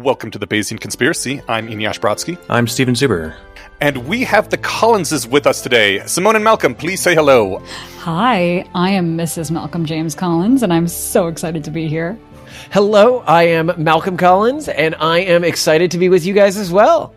Welcome to the Bayesian Conspiracy. I'm Eneasz Brodsky. I'm Steven Zuber. And we have the Collinses with us today. Simone and Malcolm, please say hello. Hi, I am Mrs. Malcolm James Collins, and I'm so excited to be here. Hello, I am Malcolm Collins, and I am excited to be with you guys as well.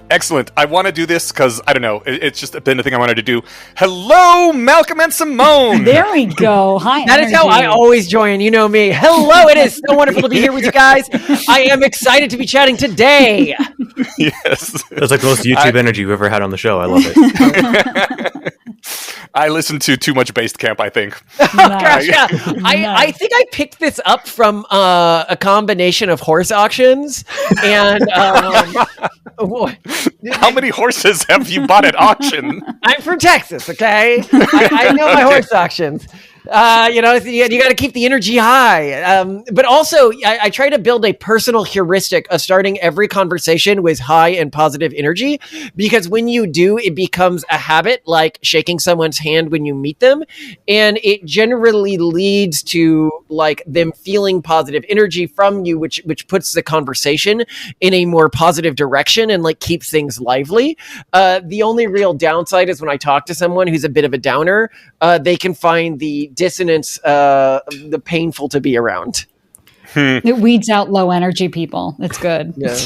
Excellent. I want to do this because, I don't know, it's just been a thing I wanted to do. Hello, Malcolm and Simone! There we go. Hi, That is how I always join. You know me. Hello, it is so wonderful to be here with you guys. I am excited to be chatting today. Yes. That's like the most YouTube energy you've ever had on the show. I love it. I listened to too much Based Camp, I think. Gosh, yeah. I think I picked this up from a combination of horse auctions and... How many horses have you bought at auction? I'm from Texas, okay? I know my horse auctions. You got to keep the energy high. But also, I try to build a personal heuristic of starting every conversation with high and positive energy, because when you do, it becomes a habit, like shaking someone's hand when you meet them. And it generally leads to like them feeling positive energy from you, which puts the conversation in a more positive direction and like keeps things lively. The only real downside is when I talk to someone who's a bit of a downer, they can find the dissonance, the painful to be around. It weeds out low energy people. It's good. Yeah.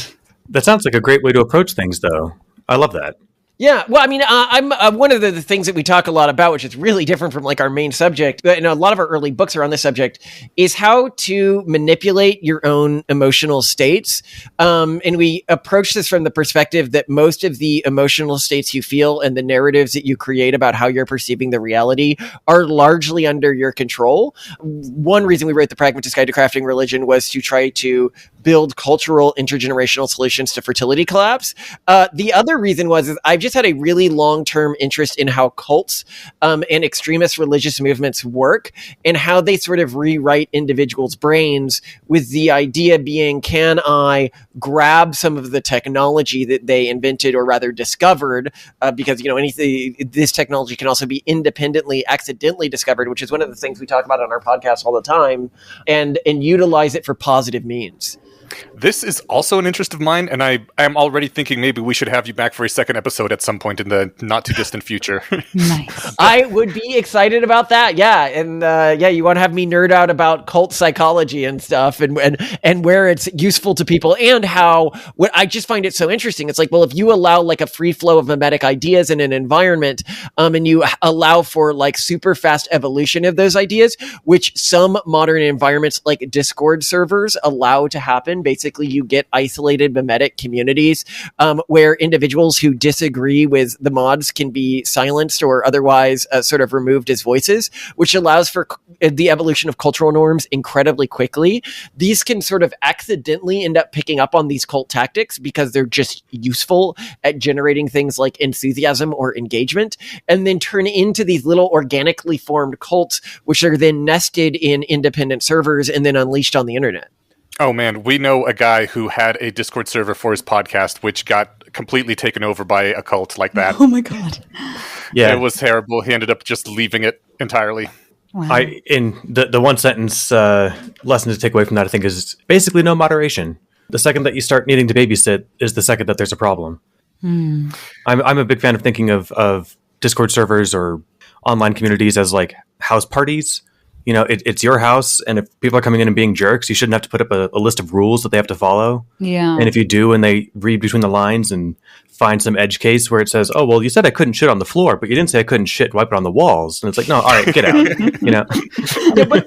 That sounds like a great way to approach things, though. I love that. Yeah, well, I mean, I'm one of the things that we talk a lot about, which is really different from like our main subject, but a lot of our early books are on this subject, is how to manipulate your own emotional states. And we approach this from the perspective that most of the emotional states you feel and the narratives that you create about how you're perceiving the reality are largely under your control. One reason we wrote The Pragmatist Guide to Crafting Religion was to try to build cultural intergenerational solutions to fertility collapse. The other reason was I've just had a really long-term interest in how cults and extremist religious movements work and how they sort of rewrite individuals' brains, with the idea being, can I grab some of the technology that they invented, or rather discovered, because, this technology can also be independently, accidentally discovered, which is one of the things we talk about on our podcast all the time, and utilize it for positive means. This is also an interest of mine, and I am already thinking maybe we should have you back for a second episode at some point in the not too distant future. Nice. I would be excited about that. Yeah. And you want to have me nerd out about cult psychology and stuff, and where it's useful to people, and how, what I just find it so interesting. It's like, well, if you allow like a free flow of mimetic ideas in an environment, and you allow for like super fast evolution of those ideas, which some modern environments like Discord servers allow to happen. Basically, you get isolated mimetic communities where individuals who disagree with the mods can be silenced or otherwise sort of removed as voices, which allows for the evolution of cultural norms incredibly quickly. These can sort of accidentally end up picking up on these cult tactics because they're just useful at generating things like enthusiasm or engagement, and then turn into these little organically formed cults, which are then nested in independent servers and then unleashed on the internet. Oh man, we know a guy who had a Discord server for his podcast, which got completely taken over by a cult like that. Oh my God. Yeah. It was terrible. He ended up just leaving it entirely. Wow. In the one sentence lesson to take away from that, I think, is basically no moderation. The second that you start needing to babysit is the second that there's a problem. I'm a big fan of thinking of Discord servers or online communities as like house parties. It's your house, and if people are coming in and being jerks, you shouldn't have to put up a list of rules that they have to follow. Yeah. And if you do, and they read between the lines and find some edge case where it says, oh, well, you said I couldn't shit on the floor, but you didn't say I couldn't shit, wipe it on the walls. And it's like, no, all right, get out. Yeah, but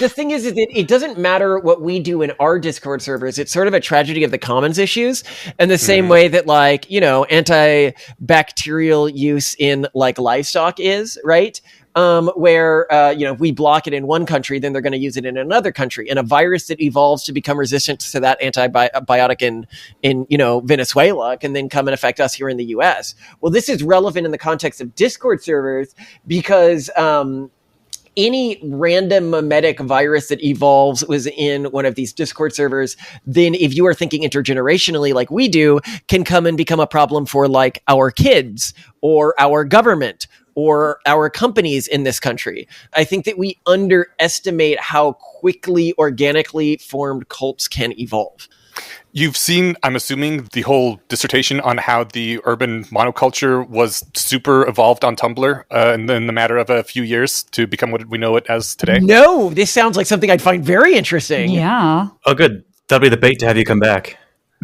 the thing is that it doesn't matter what we do in our Discord servers. It's sort of a tragedy of the commons issues, in the same way that, like, antibacterial use in like livestock is, right? Where, if we block it in one country, then they're going to use it in another country. And a virus that evolves to become resistant to that antibiotic in Venezuela can then come and affect us here in the US. Well, this is relevant in the context of Discord servers because, any random mimetic virus that evolves was in one of these Discord servers, then if you are thinking intergenerationally like we do, can come and become a problem for like our kids or our government or our companies in this country. I think that we underestimate how quickly organically formed cults can evolve. You've seen, I'm assuming, the whole dissertation on how the urban monoculture was super evolved on Tumblr in the matter of a few years to become what we know it as today. No, this sounds like something I'd find very interesting. Yeah. Oh, good. That'll be the bait to have you come back.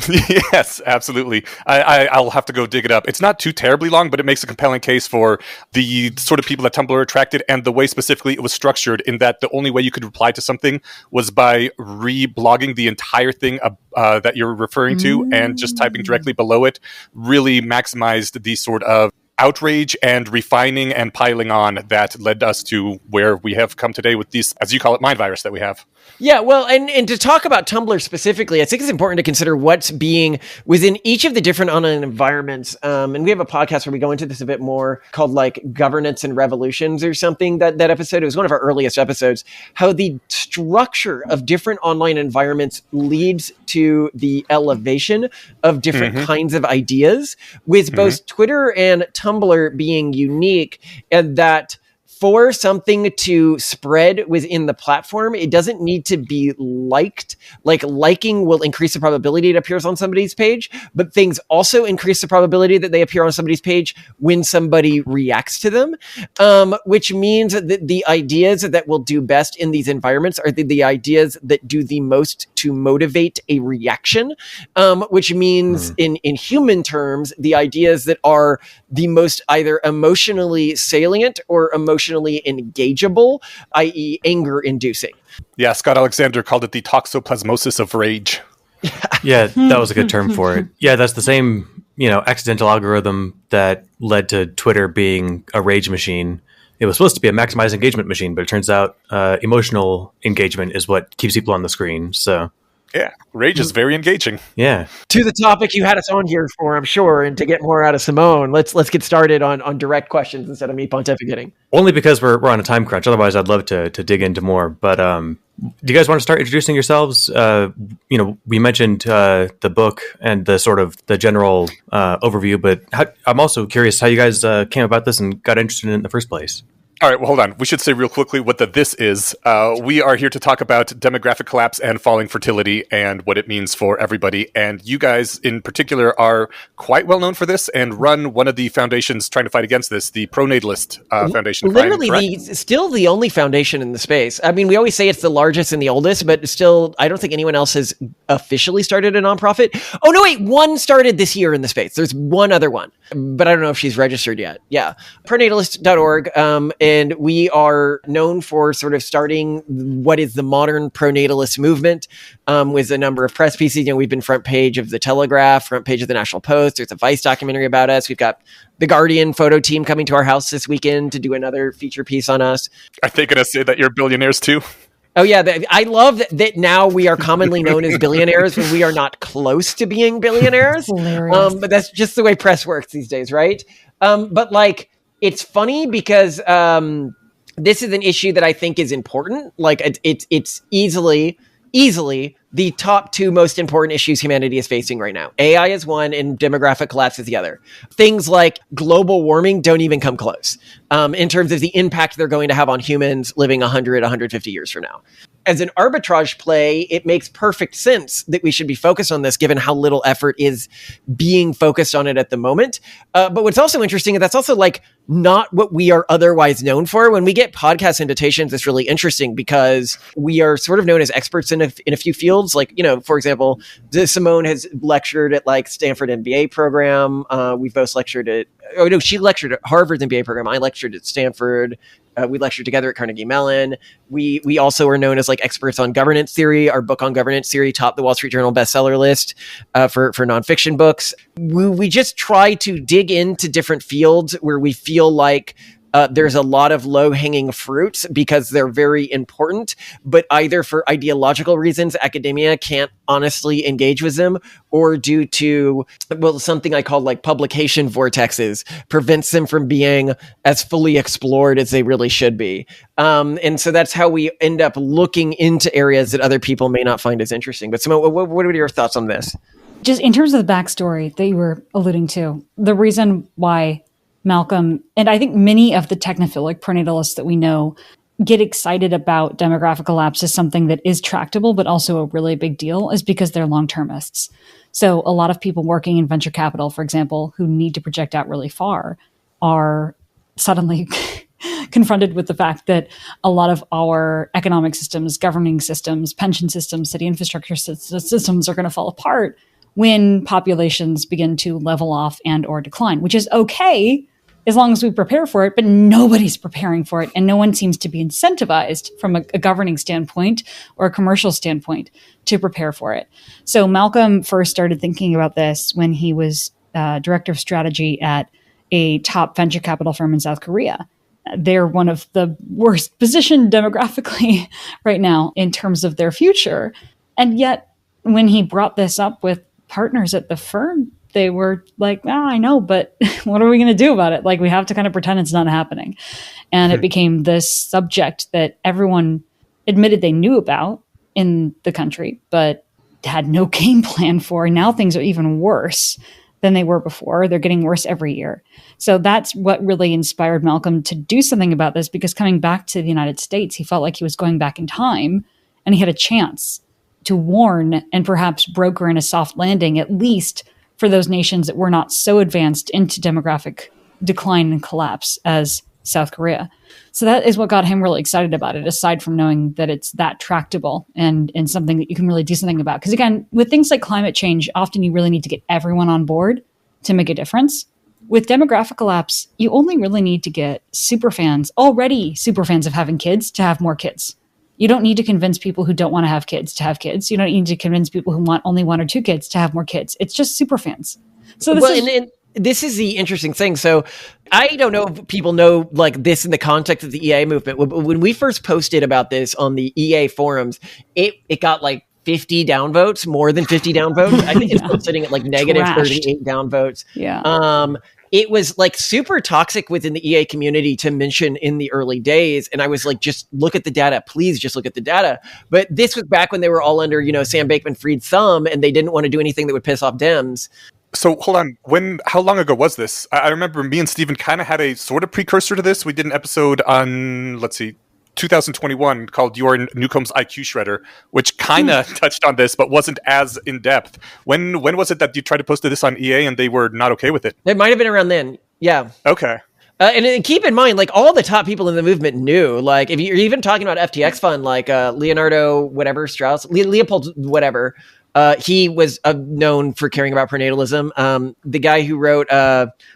Yes, absolutely. I'll have to go dig it up. It's not too terribly long, but it makes a compelling case for the sort of people that Tumblr attracted and the way specifically it was structured, in that the only way you could reply to something was by re-blogging the entire thing that you're referring to, and just typing directly below it really maximized the sort of outrage and refining and piling on that led us to where we have come today with these, as you call it, mind virus that we have. Yeah, well, and to talk about Tumblr specifically, I think it's important to consider what's being within each of the different online environments. And we have a podcast where we go into this a bit more called like Governance and Revolutions or something, that episode. It was one of our earliest episodes, how the structure of different online environments leads to the elevation of different kinds of ideas, with both Twitter and Tumblr being unique, and that for something to spread within the platform, it doesn't need to be liked. Like, liking will increase the probability it appears on somebody's page, but things also increase the probability that they appear on somebody's page when somebody reacts to them, which means that the ideas that will do best in these environments are the ideas that do the most to motivate a reaction, which means in human terms, the ideas that are the most either emotionally salient or emotionally engageable, i.e. anger inducing. Yeah, Scott Alexander called it the toxoplasmosis of rage. Yeah, that was a good term for it. Yeah, that's the same, accidental algorithm that led to Twitter being a rage machine. It was supposed to be a maximized engagement machine, but it turns out emotional engagement is what keeps people on the screen. So yeah, rage is very engaging. Yeah. To the topic you had us on here for, I'm sure, and to get more out of Simone, let's get started on direct questions instead of me pontificating. Only because we're on a time crunch. Otherwise, I'd love to dig into more. But do you guys want to start introducing yourselves? We mentioned the book and the sort of the general overview, but I'm also curious how you guys came about this and got interested in it in the first place. All right, well, hold on. We should say real quickly what this is. We are here to talk about demographic collapse and falling fertility and what it means for everybody. And you guys in particular are quite well known for this and run one of the foundations trying to fight against this, the Pronatalist Foundation. Literally, still the only foundation in the space. I mean, we always say it's the largest and the oldest, but still, I don't think anyone else has officially started a nonprofit. Oh, no, wait, one started this year in the space. There's one other one, but I don't know if she's registered yet. Yeah, pronatalist.org. And we are known for sort of starting what is the modern pronatalist movement, with a number of press pieces. We've been front page of the Telegraph, front page of the National Post. There's a Vice documentary about us. We've got the Guardian photo team coming to our house this weekend to do another feature piece on us. Are they going to say that you're billionaires too? Oh, yeah. I love that now we are commonly known as billionaires when we are not close to being billionaires. But that's just the way press works these days, right? But like, it's funny because this is an issue that I think is important. Like, it's easily the top two most important issues humanity is facing right now. AI is one and demographic collapse is the other. Things like global warming don't even come close in terms of the impact they're going to have on humans living 100, 150 years from now. As an arbitrage play, it makes perfect sense that we should be focused on this, given how little effort is being focused on it at the moment. But what's also interesting is that's also like not what we are otherwise known for. When we get podcast invitations, it's really interesting because we are sort of known as experts in a few fields. Like, for example, Simone has lectured at like Stanford MBA program. We've both lectured at, she lectured at Harvard's MBA program. I lectured at Stanford. We lectured together at Carnegie Mellon. We also are known as like experts on governance theory. Our book on governance theory topped the Wall Street Journal bestseller list for nonfiction books. We just try to dig into different fields where we feel like there's a lot of low-hanging fruits because they're very important, but either for ideological reasons, academia can't honestly engage with them, or due to, something I call like publication vortexes prevents them from being as fully explored as they really should be. And so that's how we end up looking into areas that other people may not find as interesting. But Simone, what are your thoughts on this? Just in terms of the backstory that you were alluding to, the reason why Malcolm, and I think many of the technophilic pronatalists that we know, get excited about demographic collapse as something that is tractable, but also a really big deal, is because they're long-termists. So a lot of people working in venture capital, for example, who need to project out really far, are suddenly confronted with the fact that a lot of our economic systems, governing systems, pension systems, city infrastructure systems are going to fall apart when populations begin to level off and or decline, which is okay as long as we prepare for it, but nobody's preparing for it. And no one seems to be incentivized from a governing standpoint or a commercial standpoint to prepare for it. So Malcolm first started thinking about this when he was director of strategy at a top venture capital firm in South Korea. They're one of the worst positioned demographically right now in terms of their future. And yet, when he brought this up with partners at the firm, they were like, I know, but what are we going to do about it? Like, we have to kind of pretend it's not happening. And it became this subject that everyone admitted they knew about in the country, but had no game plan for. And now things are even worse than they were before. They're getting worse every year. So that's what really inspired Malcolm to do something about this, because coming back to the United States, he felt like he was going back in time and he had a chance to warn and perhaps broker in a soft landing, at least for those nations that were not so advanced into demographic decline and collapse as South Korea. So that is what got him really excited about it, aside from knowing that it's that tractable and something that you can really do something about. Because again, with things like climate change, often you really need to get everyone on board to make a difference. With demographic collapse, you only really need to get already super fans of having kids, to have more kids. You don't need to convince people who don't want to have kids to have kids. You don't need to convince people who want only 1 or 2 kids to have more kids. It's just super fans. So this is the interesting thing. So I don't know if people know like this in the context of the EA movement. When we first posted about this on the EA forums, it got like 50 downvotes, more than 50 downvotes. I think it's still sitting at like negative 38 downvotes. Yeah. It was like super toxic within the EA community to mention in the early days. And I was like, just look at the data. Please just look at the data. But this was back when they were all under, Sam Bankman-Fried's thumb, and they didn't want to do anything that would piss off Dems. So hold on. How long ago was this? I remember me and Steven kind of had a sort of precursor to this. We did an episode on, 2021 called Your Newcomb's IQ Shredder, which kind of touched on this, but wasn't as in depth. When was it that you tried to post this on EA and they were not okay with it? It might have been around then. Yeah. Okay. And keep in mind, like all the top people in the movement knew, like if you're even talking about FTX fund, like Leonardo, whatever, Strauss, Leopold, whatever, he was known for caring about prenatalism. The guy who wrote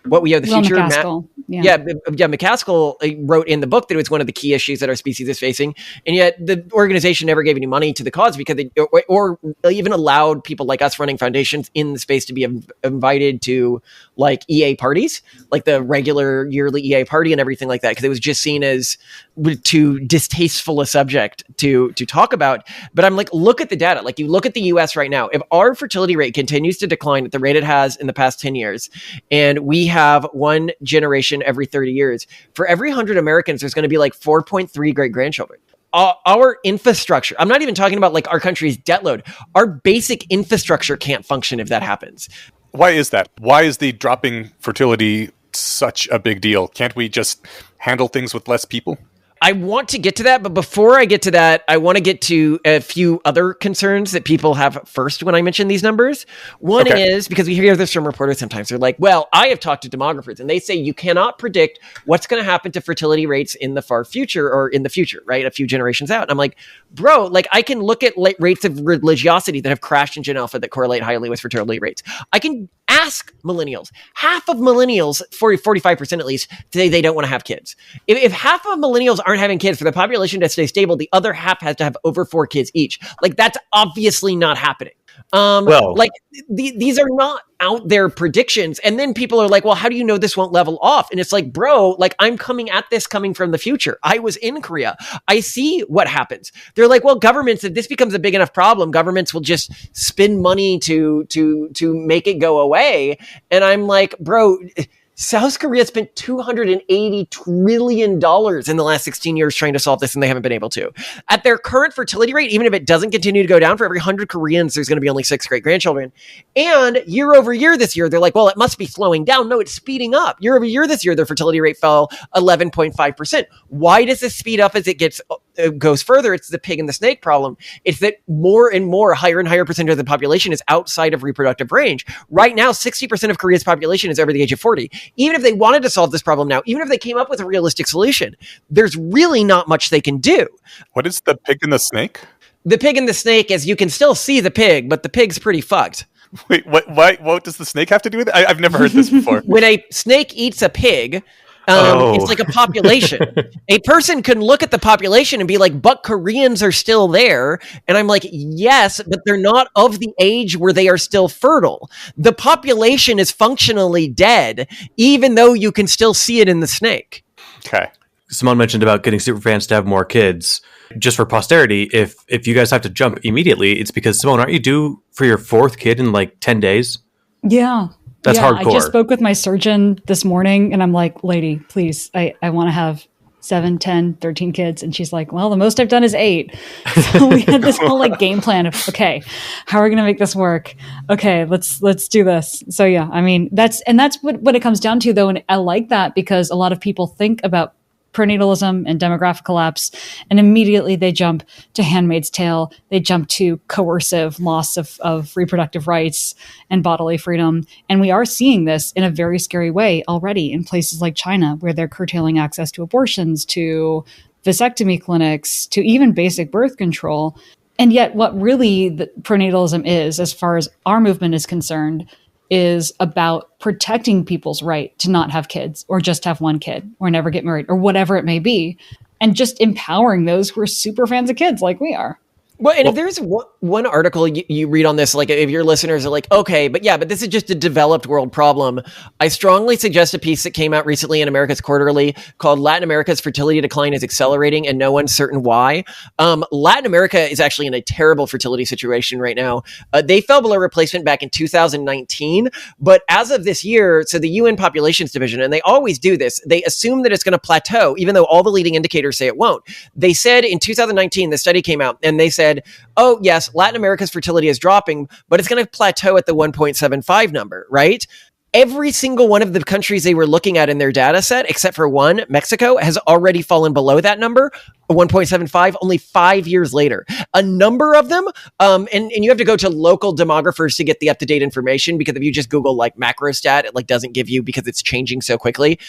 What We Owe the Future, McCaskill. McCaskill wrote in the book that it was one of the key issues that our species is facing, and yet the organization never gave any money to the cause because they or even allowed people like us running foundations in the space to be invited to like EA parties, like the regular yearly EA party and everything like that, because it was just seen as too distasteful a subject to talk about. But I'm like, look at the data. Like you look at the US right now, if our fertility rate continues to decline at the rate it has in the past 10 years, and we have one generation every 30 years, for every 100 Americans, there's going to be like 4.3 great-grandchildren. Our infrastructure, I'm not even talking about like our country's debt load. Our basic infrastructure can't function if that happens. Why is that? Why is the dropping fertility such a big deal? Can't we just handle things with less people? I want to get to that, but before I get to that, I want to get to a few other concerns that people have first when I mention these numbers. One is, because we hear this from reporters sometimes, they're like, well, I have talked to demographers, and they say you cannot predict what's going to happen to fertility rates in the far future or in the future, right? A few generations out. And I'm like, bro, like I can look at rates of religiosity that have crashed in Gen Alpha that correlate highly with fertility rates. I can ask millennials. Half of millennials, 45% at least, say they don't want to have kids. If half of millennials aren't having kids, for the population to stay stable, the other half has to have over 4 kids each. Like that's obviously not happening. These are not out there predictions. And then people are like, well, how do you know this won't level off? And it's like, bro, like I'm coming from the future. I was in Korea. I see what happens. They're like, well, governments, if this becomes a big enough problem, governments will just spend money to make it go away. And I'm like, bro, South Korea spent $280 trillion in the last 16 years trying to solve this, and they haven't been able to. At their current fertility rate, even if it doesn't continue to go down, for every 100 Koreans, there's going to be only 6 great-grandchildren. And year over year this year, they're like, well, it must be slowing down. No, it's speeding up. Year over year this year, their fertility rate fell 11.5%. Why does this speed up as it goes further? It's the pig and the snake problem. It's that more and more, higher and higher percentage of the population is outside of reproductive range. Right now, 60% of Korea's population is over the age of 40. Even if they wanted to solve this problem now, even if they came up with a realistic solution, there's really not much they can do. What is the pig and the snake? The pig and the snake is you can still see the pig, but the pig's pretty fucked. Wait, what does the snake have to do with it? I've never heard this before. When a snake eats a pig, it's like a population. A person can look at the population and be like, but Koreans are still there. And I'm like, yes, but they're not of the age where they are still fertile. The population is functionally dead, even though you can still see it in the snake. Okay. Simone mentioned about getting superfans to have more kids. Just for posterity, if you guys have to jump immediately, it's because, Simone, aren't you due for your 4th kid in like 10 days? Yeah. That's hardcore. I just spoke with my surgeon this morning and I'm like, lady, please, I want to have 7, 10, 13 kids. And she's like, well, the most I've done is 8. So we had this whole like game plan of, okay, how are we going to make this work? Okay, let's do this. So yeah, I mean, that's what it comes down to though. And I like that because a lot of people think about prenatalism and demographic collapse, and immediately they jump to Handmaid's Tale. They jump to coercive loss of reproductive rights and bodily freedom. And we are seeing this in a very scary way already in places like China, where they're curtailing access to abortions, to vasectomy clinics, to even basic birth control. And yet what really the prenatalism is, as far as our movement is concerned, is about protecting people's right to not have kids or just have one kid or never get married or whatever it may be, and just empowering those who are super fans of kids like we are. Well, and if there's one article you read on this, like if your listeners are like, okay, but this is just a developed world problem, I strongly suggest a piece that came out recently in America's Quarterly called Latin America's Fertility Decline is Accelerating and No One's Certain Why. Latin America is actually in a terrible fertility situation right now. They fell below replacement back in 2019, but as of this year, so the UN Populations Division, and they always do this, they assume that it's going to plateau, even though all the leading indicators say it won't. They said in 2019, the study came out, and they said, oh, yes, Latin America's fertility is dropping, but it's going to plateau at the 1.75 number, right? Every single one of the countries they were looking at in their data set, except for one, Mexico, has already fallen below that number, 1.75, only 5 years later. A number of them, and you have to go to local demographers to get the up-to-date information, because if you just Google like macrostat, it like doesn't give you, because it's changing so quickly.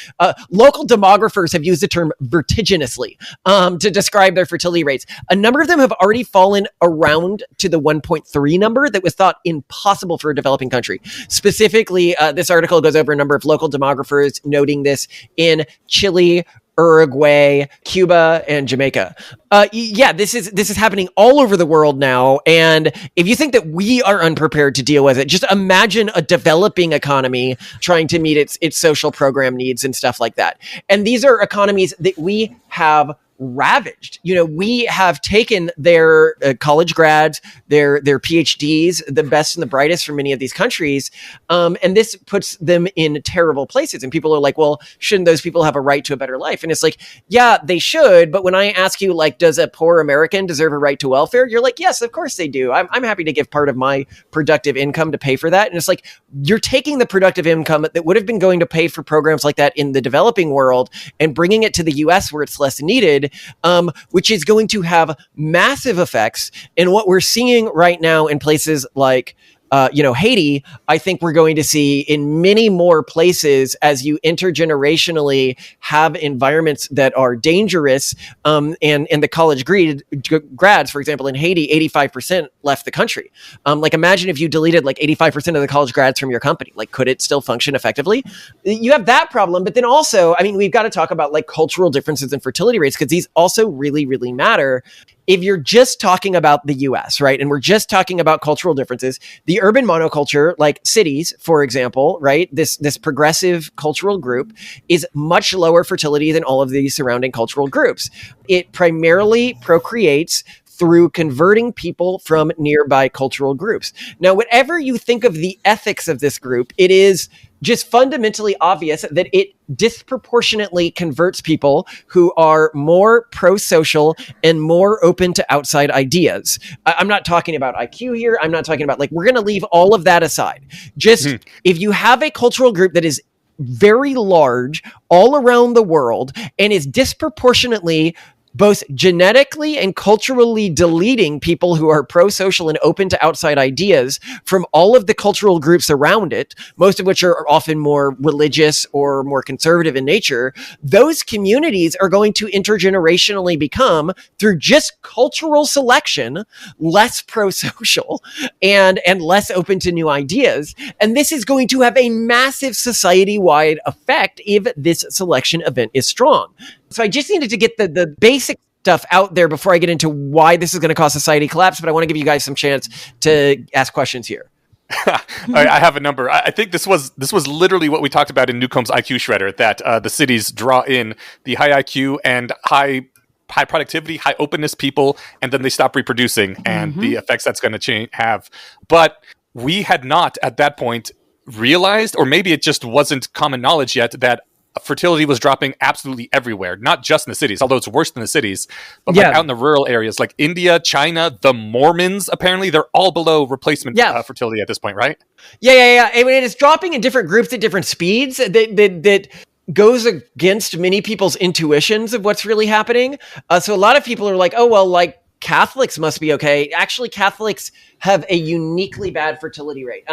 Local demographers have used the term vertiginously to describe their fertility rates. A number of them have already fallen around to the 1.3 number that was thought impossible for a developing country. Specifically, this article goes over a number of local demographers noting this in Chile, Uruguay, Cuba, and Jamaica. This is happening all over the world now. And if you think that we are unprepared to deal with it, just imagine a developing economy trying to meet its social program needs and stuff like that. And these are economies that we have ravaged. We have taken their college grads, their PhDs, the best and the brightest from many of these countries, and this puts them in terrible places. And people are like, well, shouldn't those people have a right to a better life? And it's like, yeah, they should. But when I ask you, like, does a poor American deserve a right to welfare? You're like, yes, of course they do. I'm happy to give part of my productive income to pay for that. And it's like, you're taking the productive income that would have been going to pay for programs like that in the developing world and bringing it to the US where it's less needed, which is going to have massive effects. And what we're seeing right now in places like Haiti, I think we're going to see in many more places as you intergenerationally have environments that are dangerous. And the college grads, for example, in Haiti, 85% left the country. Imagine if you deleted like 85% of the college grads from your company. Like, could it still function effectively? You have that problem. But then also, I mean, we've got to talk about like cultural differences in fertility rates, because these also really, really matter. If you're just talking about the US, right, and we're just talking about cultural differences, the urban monoculture, like cities, for example, right, this progressive cultural group is much lower fertility than all of these surrounding cultural groups. It primarily procreates through converting people from nearby cultural groups. Now, whatever you think of the ethics of this group, it is just fundamentally obvious that it disproportionately converts people who are more pro-social and more open to outside ideas. I'm not talking about IQ here. I'm not talking about we're going to leave all of that aside. Just if you have a cultural group that is very large all around the world and is disproportionately both genetically and culturally deleting people who are pro-social and open to outside ideas from all of the cultural groups around it, most of which are often more religious or more conservative in nature, those communities are going to intergenerationally become, through just cultural selection, less pro-social and less open to new ideas. And this is going to have a massive society-wide effect if this selection event is strong. So I just needed to get the basic stuff out there before I get into why this is going to cause society collapse, but I want to give you guys some chance to ask questions here. I have a number. I think this was literally what we talked about in Newcomb's IQ Shredder, that the cities draw in the high IQ and high productivity, high openness people, and then they stop reproducing, and the effects that's going to have. But we had not at that point realized, or maybe it just wasn't common knowledge yet, that fertility was dropping absolutely everywhere, not just in the cities, although it's worse than the cities, but out in the rural areas like India, China, the Mormons, apparently they're all below replacement fertility at this point, right? Yeah. I mean, it's dropping in different groups at different speeds that goes against many people's intuitions of what's really happening. So a lot of people are like, oh, well, Catholics must be okay. Actually, Catholics have a uniquely bad fertility rate.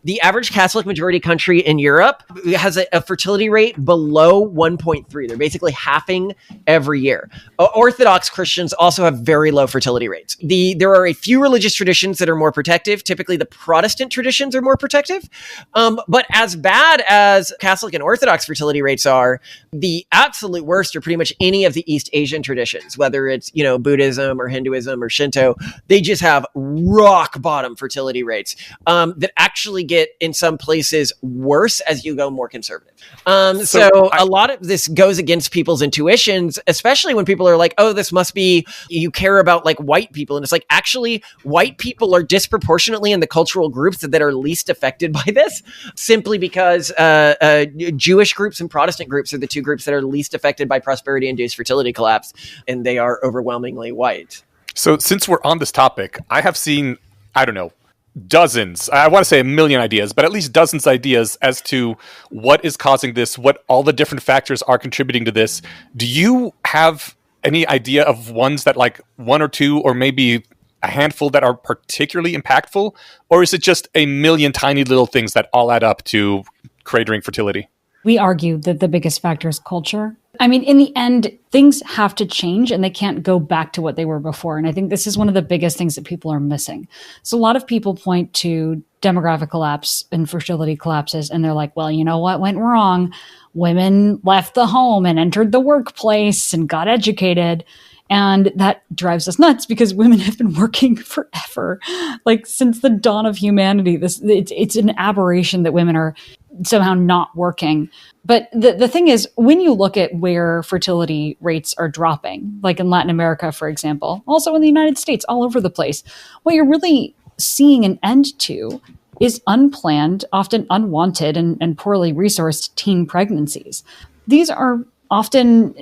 The average Catholic majority country in Europe has a fertility rate below 1.3. They're basically halving every year. Orthodox Christians also have very low fertility rates. There are a few religious traditions that are more protective. Typically, the Protestant traditions are more protective. But as bad as Catholic and Orthodox fertility rates are, the absolute worst are pretty much any of the East Asian traditions, whether it's, Buddhism or Hinduism or Shinto. They just have rock bottom fertility rates that actually get in some places worse as you go more conservative. So a lot of this goes against people's intuitions, especially when people are like, oh, this must be, you care about white people. And it's actually white people are disproportionately in the cultural groups that are least affected by this, simply because Jewish groups and Protestant groups are the two groups that are least affected by prosperity-induced fertility collapse, and they are overwhelmingly white. So since we're on this topic, I have seen, I don't know, dozens, I want to say a million ideas, but at least dozens of ideas as to what is causing this, what all the different factors are contributing to this. Do you have any idea of ones that one or two or maybe a handful that are particularly impactful? Or is it just a million tiny little things that all add up to cratering fertility? We argue that the biggest factor is culture. I mean, in the end, things have to change and they can't go back to what they were before. And I think this is one of the biggest things that people are missing. So a lot of people point to demographic collapse and fertility collapses, and they're like, well, you know what went wrong? Women left the home and entered the workplace and got educated. And that drives us nuts because women have been working forever, since the dawn of humanity. It's an aberration that women are somehow not working. But the thing is, when you look at where fertility rates are dropping, like in Latin America, for example, also in the United States, all over the place, what you're really seeing an end to is unplanned, often unwanted and poorly resourced teen pregnancies. These are often,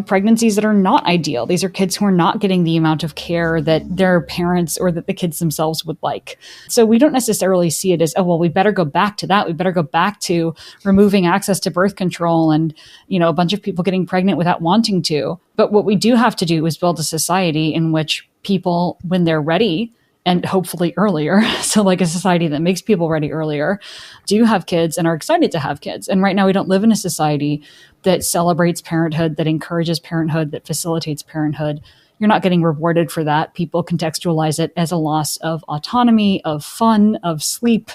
pregnancies that are not ideal. These are kids who are not getting the amount of care that their parents or that the kids themselves would like. So we don't necessarily see it as, oh, well, we better go back to that. We better go back to removing access to birth control and, a bunch of people getting pregnant without wanting to. But what we do have to do is build a society in which people, when they're ready, and hopefully earlier, so a society that makes people ready earlier, do have kids and are excited to have kids. And right now we don't live in a society that celebrates parenthood, that encourages parenthood, that facilitates parenthood. You're not getting rewarded for that. People contextualize it as a loss of autonomy, of fun, of sleep.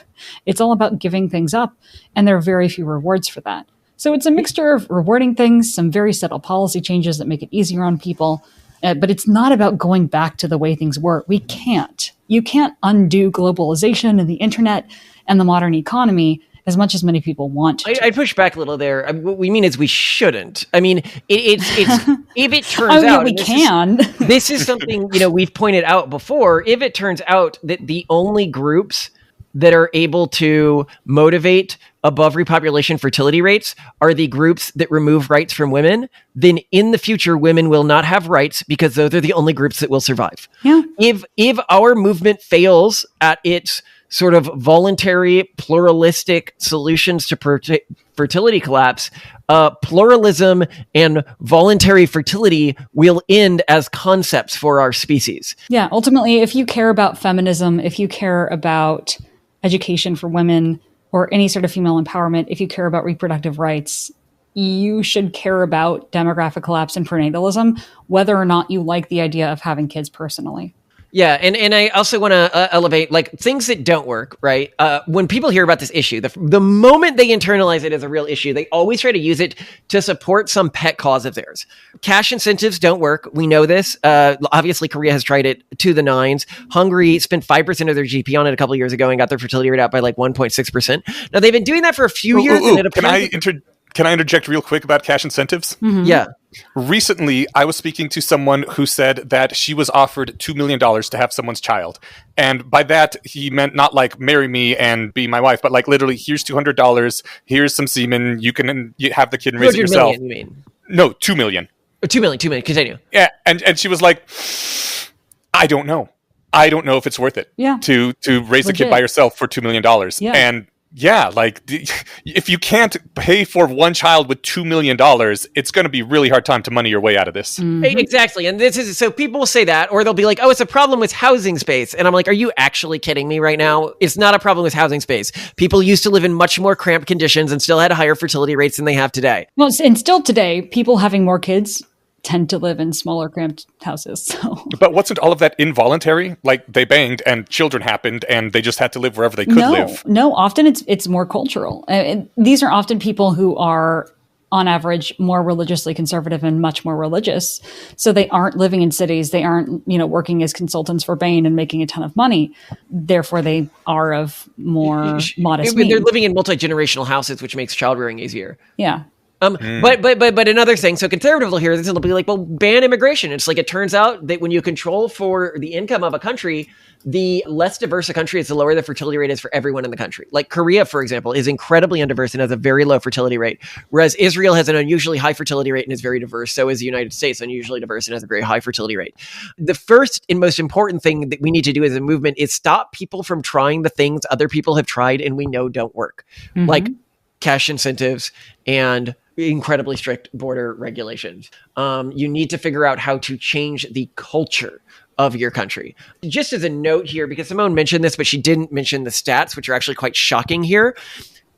It's all about giving things up, and there are very few rewards for that. So it's a mixture of rewarding things, some very subtle policy changes that make it easier on people, but it's not about going back to the way things were. We can't. You can't undo globalization and the internet and the modern economy as much as many people want to. I push back a little there. What we mean is we shouldn't. I mean, it's if it turns out we can. This is something we've pointed out before. If it turns out that the only groups that are able to motivate above repopulation fertility rates are the groups that remove rights from women, then in the future, women will not have rights because those are the only groups that will survive. Yeah. If our movement fails at its sort of voluntary, pluralistic solutions to fertility collapse, pluralism and voluntary fertility will end as concepts for our species. Yeah. Ultimately, if you care about feminism, if you care about education for women or any sort of female empowerment, if you care about reproductive rights, you should care about demographic collapse and prenatalism, whether or not you like the idea of having kids personally. Yeah, and I also want to elevate like things that don't work, right? When people hear about this issue, the moment they internalize it as a real issue, they always try to use it to support some pet cause of theirs. Cash incentives don't work. We know this. Obviously, Korea has tried it to the nines. Hungary spent 5% of their GP on it a couple of years ago and got their fertility rate out by like 1.6%. Now, they've been doing that for a few years. And it Can I interject real quick about cash incentives? Mm-hmm. Yeah. Recently, I was speaking to someone who said that she was offered $2 million to have someone's child. And by that, he meant not like marry me and be my wife, but like literally, here's $200, here's some semen, you have the kid and raise it yourself. Million, you mean? No, $2 million. $2 million, continue. Yeah, and she was like, I don't know. I don't know if it's worth it to raise a kid by yourself for $2 million. Yeah. And yeah, like if you can't pay for one child with $2 million, it's going to be really hard time to money your way out of this. Mm-hmm. Exactly. And this is, so people will say that, or they'll be like, oh, it's a problem with housing space. And I'm like, are you actually kidding me right now? It's not a problem with housing space. People used to live in much more cramped conditions and still had higher fertility rates than they have today. Well, and still today, people having more kids tend to live in smaller, cramped houses. So. But wasn't all of that involuntary? Like they banged and children happened and they just had to live wherever they could live. No, often it's more cultural. These are often people who are, on average, more religiously conservative and much more religious. So they aren't living in cities. They aren't, working as consultants for Bain and making a ton of money. Therefore, they are of more modest means. They're living in multi-generational houses, which makes child rearing easier. Yeah. But another thing, so conservative will hear this and they'll be like, well, ban immigration. It's like, it turns out that when you control for the income of a country, the less diverse a country is, the lower the fertility rate is for everyone in the country. Like Korea, for example, is incredibly undiverse and has a very low fertility rate, whereas Israel has an unusually high fertility rate and is very diverse. So is the United States, unusually diverse and has a very high fertility rate. The first and most important thing that we need to do as a movement is stop people from trying the things other people have tried and we know don't work, like cash incentives and incredibly strict border regulations. You need to figure out how to change the culture of your country. Just as a note here, because Simone mentioned this, but she didn't mention the stats, which are actually quite shocking here.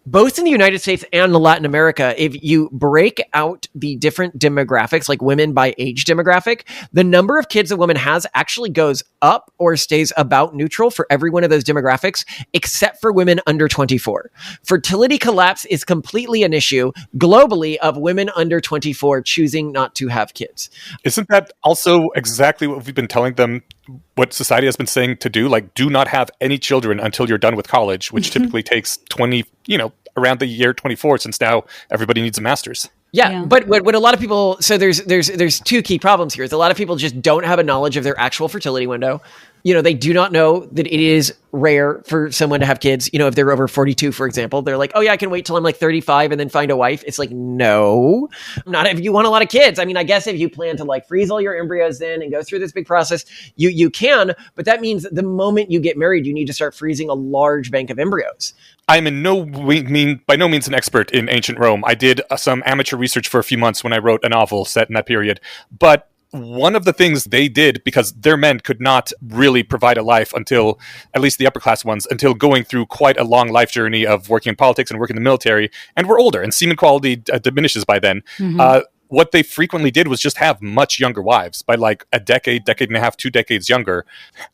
Both in the United States and Latin America, if you break out the different demographics, like women by age demographic, the number of kids a woman has actually goes up or stays about neutral for every one of those demographics, except for women under 24. Fertility collapse is completely an issue globally of women under 24 choosing not to have kids. Isn't that also exactly what we've been telling them, what society has been saying to do? Like, do not have any children until you're done with college, which typically takes 20, around the year 24, since now everybody needs a master's. Yeah, but what a lot of people, so there's two key problems here. Is a lot of people just don't have a knowledge of their actual fertility window. They do not know that it is rare for someone to have kids. If they're over 42, for example, they're like, oh yeah, I can wait till I'm like 35 and then find a wife. It's like, no, not if you want a lot of kids. I mean, I guess if you plan to like freeze all your embryos then and go through this big process, you can, but that means the moment you get married, you need to start freezing a large bank of embryos. I'm by no means an expert in ancient Rome. I did some amateur research for a few months when I wrote a novel set in that period. But one of the things they did, because their men could not really provide a life until, at least the upper class ones, until going through quite a long life journey of working in politics and working in the military, and were older, and semen quality diminishes by then. What they frequently did was just have much younger wives, by like a decade and a half, 2 decades younger.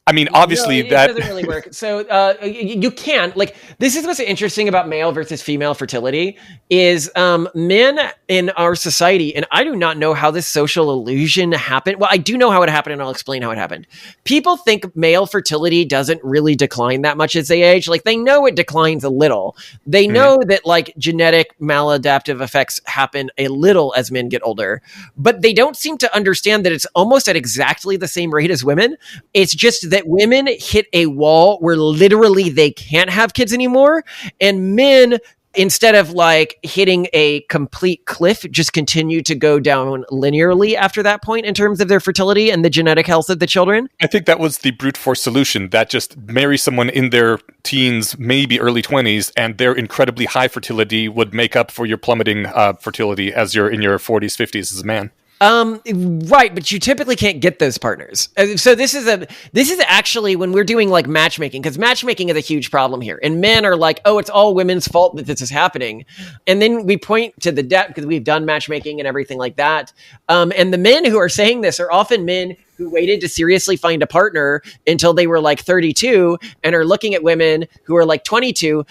I mean, obviously it doesn't really work. So you can, like, this is what's interesting about male versus female fertility is men in our society, and I do not know how this social illusion happened. Well, I do know how it happened, and I'll explain how it happened. People think male fertility doesn't really decline that much as they age. Like, they know it declines a little. They know that like genetic maladaptive effects happen a little as men get get older, but they don't seem to understand that it's almost at exactly the same rate as women. It's just that women hit a wall where literally they can't have kids anymore, and men, instead of like hitting a complete cliff, just continue to go down linearly after that point in terms of their fertility and the genetic health of the children. I think that was the brute force solution, that just marry someone in their teens, maybe early 20s, and their incredibly high fertility would make up for your plummeting fertility as you're in your 40s, 50s as a man. Right, but you typically can't get those partners. So this is actually when we're doing like matchmaking, because matchmaking is a huge problem here. And men are like, oh, it's all women's fault that this is happening. And then we point to the debt because we've done matchmaking and everything like that. And the men who are saying this are often men who waited to seriously find a partner until they were like 32 and are looking at women who are like 22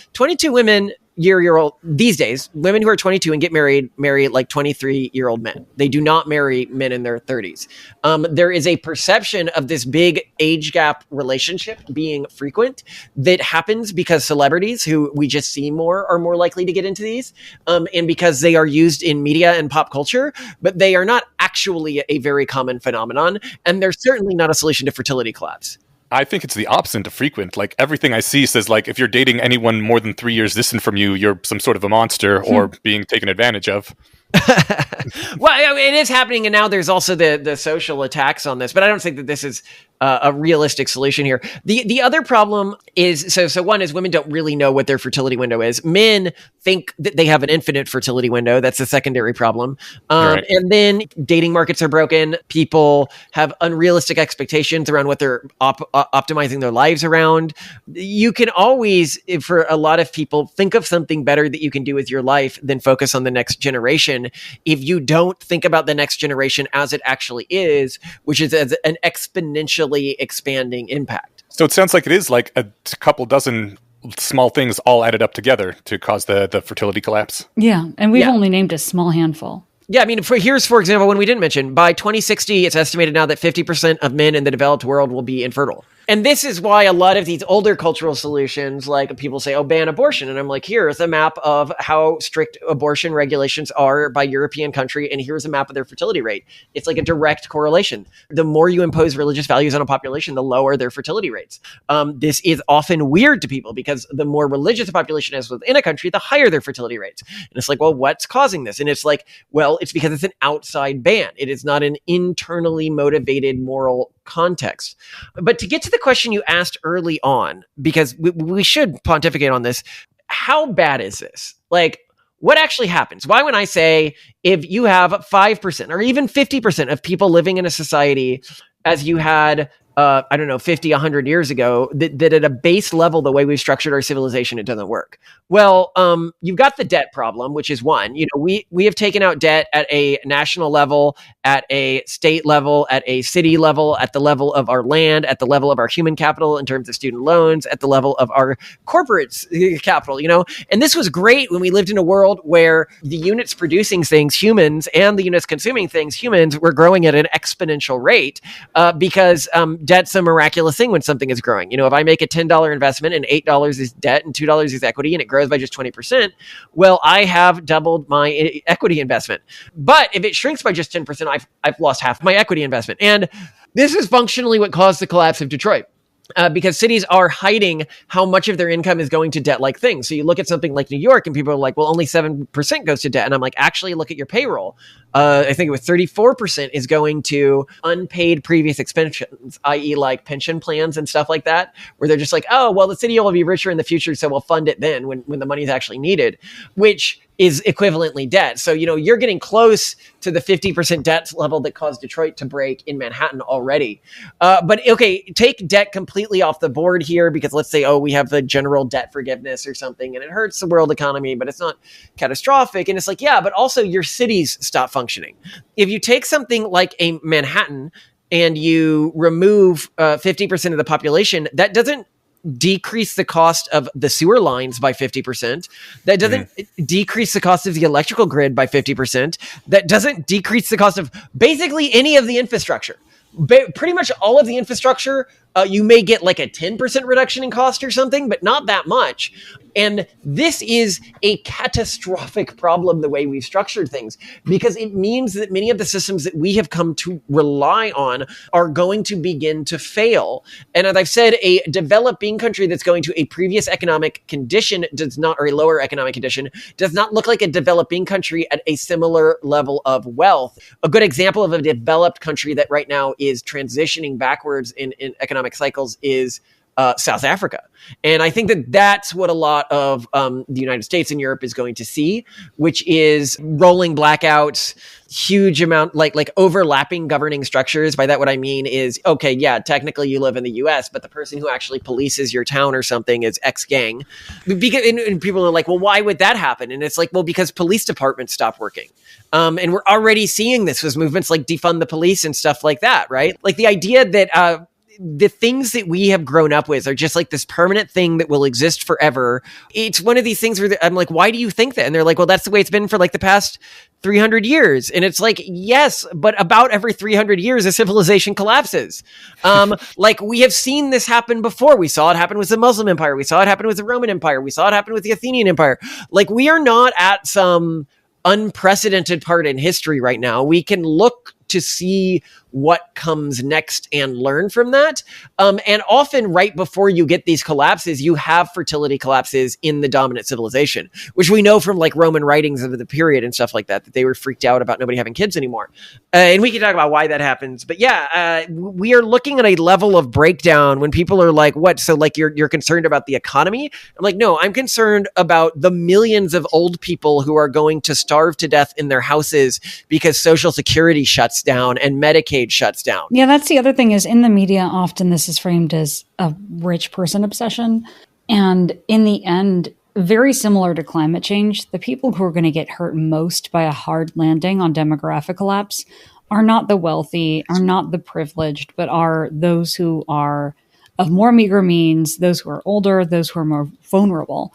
women year-old these days. Women who are 22 and get marry like 23-year-old men. They do not marry men in their 30s. There is a perception of this big age gap relationship being frequent that happens because celebrities who we just see more are more likely to get into these, and because they are used in media and pop culture, but they are not actually a very common phenomenon, and they're certainly not a solution to fertility collapse. I think it's the opposite of frequent. Like everything I see says, like, if you're dating anyone more than 3 years distant from you, you're some sort of a monster or being taken advantage of. Well, I mean, it is happening, and now there's also the social attacks on this. But I don't think that this is a realistic solution here. The other problem is so one is women don't really know what their fertility window is. Men think that they have an infinite fertility window. That's a secondary problem. Right. And then dating markets are broken. People have unrealistic expectations around what they're optimizing their lives around. You can always, for a lot of people, think of something better that you can do with your life than focus on the next generation. If you don't think about the next generation as it actually is, which is as an exponentially expanding impact. So it sounds like it is like a couple dozen small things all added up together to cause the fertility collapse. Yeah, and we've only named a small handful. Yeah, I mean, for example, one we didn't mention, by 2060, it's estimated now that 50% of men in the developed world will be infertile. And this is why a lot of these older cultural solutions, like people say, oh, ban abortion. And I'm like, here's a map of how strict abortion regulations are by European country. And here's a map of their fertility rate. It's like a direct correlation. The more you impose religious values on a population, the lower their fertility rates. This is often weird to people because the more religious a population is within a country, the higher their fertility rates. And it's like, well, what's causing this? And it's like, well, it's because it's an outside ban. It is not an internally motivated moral context. But to get to the question you asked early on, because we should pontificate on this, how bad is this? Like, what actually happens? Why, when I say if you have 5% or even 50% of people living in a society as you had, 50, 100 years ago, that at a base level, the way we've structured our civilization, it doesn't work. Well, you've got the debt problem, which is one. You know, we have taken out debt at a national level, at a state level, at a city level, at the level of our land, at the level of our human capital in terms of student loans, at the level of our corporate capital, you know? And this was great when we lived in a world where the units producing things, humans, and the units consuming things, humans, were growing at an exponential rate because debt's a miraculous thing when something is growing. You know, if I make a $10 investment and $8 is debt and $2 is equity and it grows by just 20%, well, I have doubled my equity investment. But if it shrinks by just 10%, I've lost half my equity investment. And this is functionally what caused the collapse of Detroit. Because cities are hiding how much of their income is going to debt-like things. So you look at something like New York and people are like, well, only 7% goes to debt. And I'm like, actually, look at your payroll. I think it was 34% is going to unpaid previous expenses, i.e. like pension plans and stuff like that, where they're just like, oh, well, the city will be richer in the future, so we'll fund it then when the money is actually needed, which is equivalently debt. So, you know, you're getting close to the 50% debt level that caused Detroit to break in Manhattan already. But okay, take debt completely off the board here, because let's say, oh, we have the general debt forgiveness or something, and it hurts the world economy, but it's not catastrophic. And it's like, yeah, but also your cities stop functioning. If you take something like a Manhattan and you remove 50% of the population, that doesn't decrease the cost of the sewer lines by 50%. That doesn't decrease the cost of the electrical grid by 50%. That doesn't decrease the cost of basically any of the infrastructure. Pretty much all of the infrastructure You may get like a 10% reduction in cost or something, but not that much. And this is a catastrophic problem, the way we've structured things, because it means that many of the systems that we have come to rely on are going to begin to fail. And as I've said, a developing country that's going to a previous economic condition or a lower economic condition does not look like a developing country at a similar level of wealth. A good example of a developed country that right now is transitioning backwards in economic cycles is South Africa. And I think that that's what a lot of the United States and Europe is going to see, which is rolling blackouts, huge amount, like overlapping governing structures. By that, what I mean is, okay, yeah, technically you live in the US, but the person who actually polices your town or something is X gang. Because, and people are like, well, why would that happen? And it's like, well, because police departments stop working. And we're already seeing this with movements like defund the police and stuff like that, right? Like the idea that the things that we have grown up with are just like this permanent thing that will exist forever. It's one of these things where I'm like, why do you think that? And they're like, well, that's the way it's been for like the past 300 years. And it's like, yes, but about every 300 years, a civilization collapses. Like we have seen this happen before. We saw it happen with the Muslim Empire. We saw it happen with the Roman Empire. We saw it happen with the Athenian Empire. Like we are not at some unprecedented part in history right now. We can look to see what comes next and learn from that. And often right before you get these collapses, you have fertility collapses in the dominant civilization, which we know from like Roman writings of the period and stuff like that, that they were freaked out about nobody having kids anymore. And we can talk about why that happens. But yeah, we are looking at a level of breakdown when people are like, what? So like you're concerned about the economy? I'm like, no, I'm concerned about the millions of old people who are going to starve to death in their houses because Social Security shuts down and Medicaid shuts down. Yeah, that's the other thing is in the media, often this is framed as a rich person obsession. And in the end, very similar to climate change, the people who are going to get hurt most by a hard landing on demographic collapse are not the wealthy, are not the privileged, but are those who are of more meager means, those who are older, those who are more vulnerable.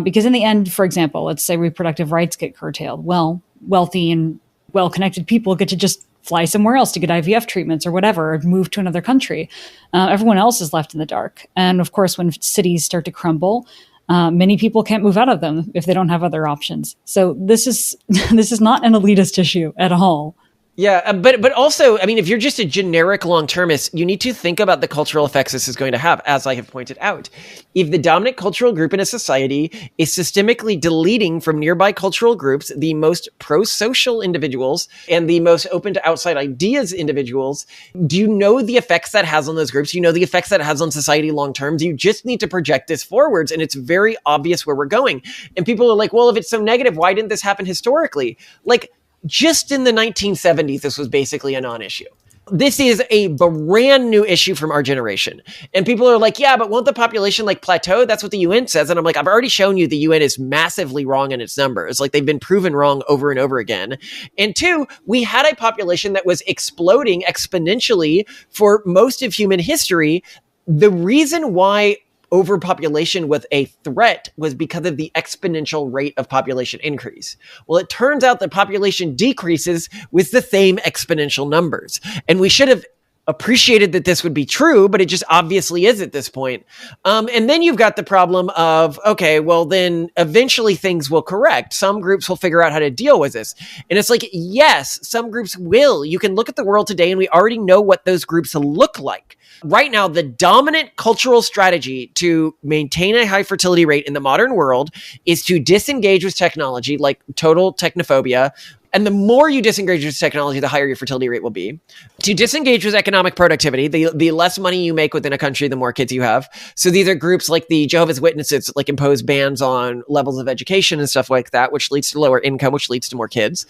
Because in the end, for example, let's say reproductive rights get curtailed. Well, wealthy and well-connected people get to just fly somewhere else to get IVF treatments or whatever, or move to another country. Everyone else is left in the dark. And of course, when cities start to crumble, many people can't move out of them if they don't have other options. So this is this is not an elitist issue at all. Yeah, but also, I mean, if you're just a generic long-termist, you need to think about the cultural effects this is going to have, as I have pointed out. If the dominant cultural group in a society is systemically deleting from nearby cultural groups the most pro-social individuals and the most open to outside ideas individuals, do you know the effects that has on those groups? Do you know the effects that it has on society long-term? Do you just need to project this forwards? And it's very obvious where we're going. And people are like, well, if it's so negative, why didn't this happen historically? Like, just in the 1970s, this was basically a non-issue. This is a brand new issue from our generation. And people are like, yeah, but won't the population like plateau? That's what the UN says. And I'm like, I've already shown you the UN is massively wrong in its numbers. Like they've been proven wrong over and over again. And two, we had a population that was exploding exponentially for most of human history. The reason why overpopulation was a threat was because of the exponential rate of population increase. Well, it turns out that population decreases with the same exponential numbers. And we should have appreciated that this would be true, but it just obviously is at this point. And then you've got the problem of, okay, well then eventually things will correct. Some groups will figure out how to deal with this. And it's like, yes, some groups will. You can look at the world today and we already know what those groups look like. Right now, the dominant cultural strategy to maintain a high fertility rate in the modern world is to disengage with technology, like total technophobia. And the more you disengage with technology, the higher your fertility rate will be. To disengage with economic productivity, the less money you make within a country, the more kids you have. So these are groups like the Jehovah's Witnesses, like impose bans on levels of education and stuff like that, which leads to lower income, which leads to more kids.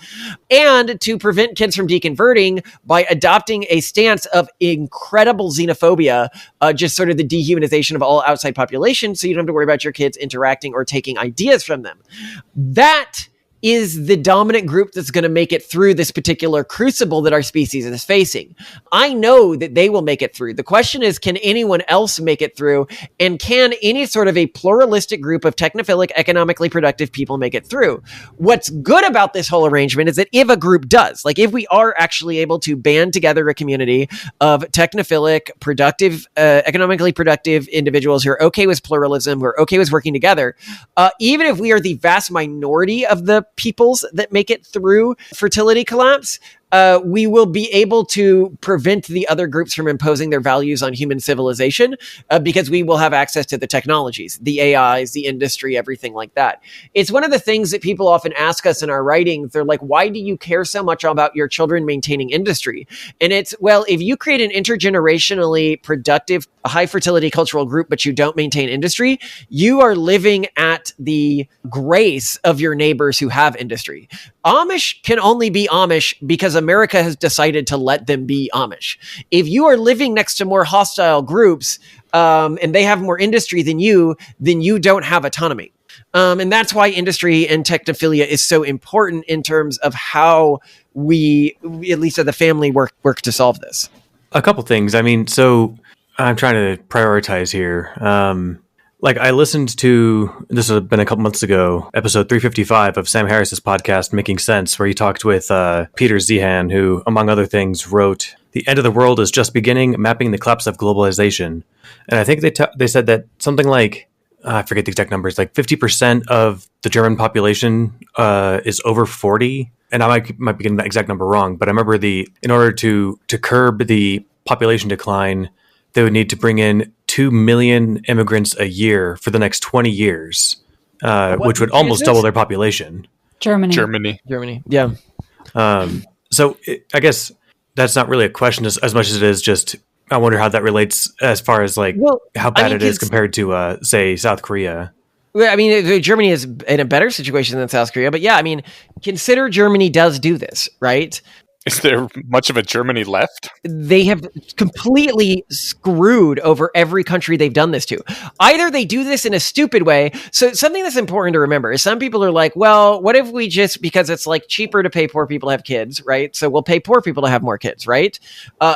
And to prevent kids from deconverting by adopting a stance of incredible xenophobia, just sort of the dehumanization of all outside population, so you don't have to worry about your kids interacting or taking ideas from them. That is the dominant group that's going to make it through this particular crucible that our species is facing. I know that they will make it through. The question is, can anyone else make it through? And can any sort of a pluralistic group of technophilic, economically productive people make it through? What's good about this whole arrangement is that if a group does, like if we are actually able to band together a community of technophilic, productive, economically productive individuals who are okay with pluralism, who are okay with working together, even if we are the vast minority of the peoples that make it through fertility collapse, we will be able to prevent the other groups from imposing their values on human civilization because we will have access to the technologies, the AIs, the industry, everything like that. It's one of the things that people often ask us in our writings. They're like, why do you care so much about your children maintaining industry? And it's, well, if you create an intergenerationally productive, high fertility cultural group, but you don't maintain industry, you are living at the grace of your neighbors who have industry. Amish can only be Amish because America has decided to let them be Amish. If you are living next to more hostile groups and they have more industry than you don't have autonomy. And that's why industry and technophilia is so important in terms of how we, at least as a family, work to solve this. A couple things. I mean, so I'm trying to prioritize here. Like I listened to, this has been a couple months ago, episode 355 of Sam Harris's podcast, Making Sense, where he talked with Peter Zehan, who, among other things, wrote, "The end of the world is just beginning, mapping the collapse of globalization." And I think they said that something like, I forget the exact numbers, like 50% of the German population is over 40. And I might be getting that exact number wrong, but I remember in order to curb the population decline, they would need to bring in 2 million immigrants a year for the next 20 years, which would almost double their population. Germany. Yeah. So I guess that's not really a question as much as it is just, I wonder how that relates as far as like how bad it is compared to, say, South Korea. Well, I mean, Germany is in a better situation than South Korea, but yeah, I mean, consider Germany does do this, right? Is there much of a Germany left? They have completely screwed over every country they've done this to. Either they do this in a stupid way. So something that's important to remember is some people are like, well, what if we just, because it's like cheaper to pay poor people to have kids, right? So we'll pay poor people to have more kids, right?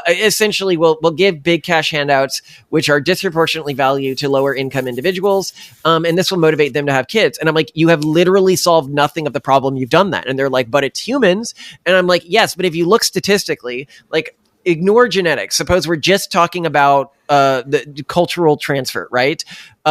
Essentially, we'll give big cash handouts, which are disproportionately valued to lower income individuals. And this will motivate them to have kids. And I'm like, you have literally solved nothing of the problem. You've done that. And they're like, but it's humans. And I'm like, yes, but if you look statistically, like ignore genetics. Suppose we're just talking about the cultural transfer, right?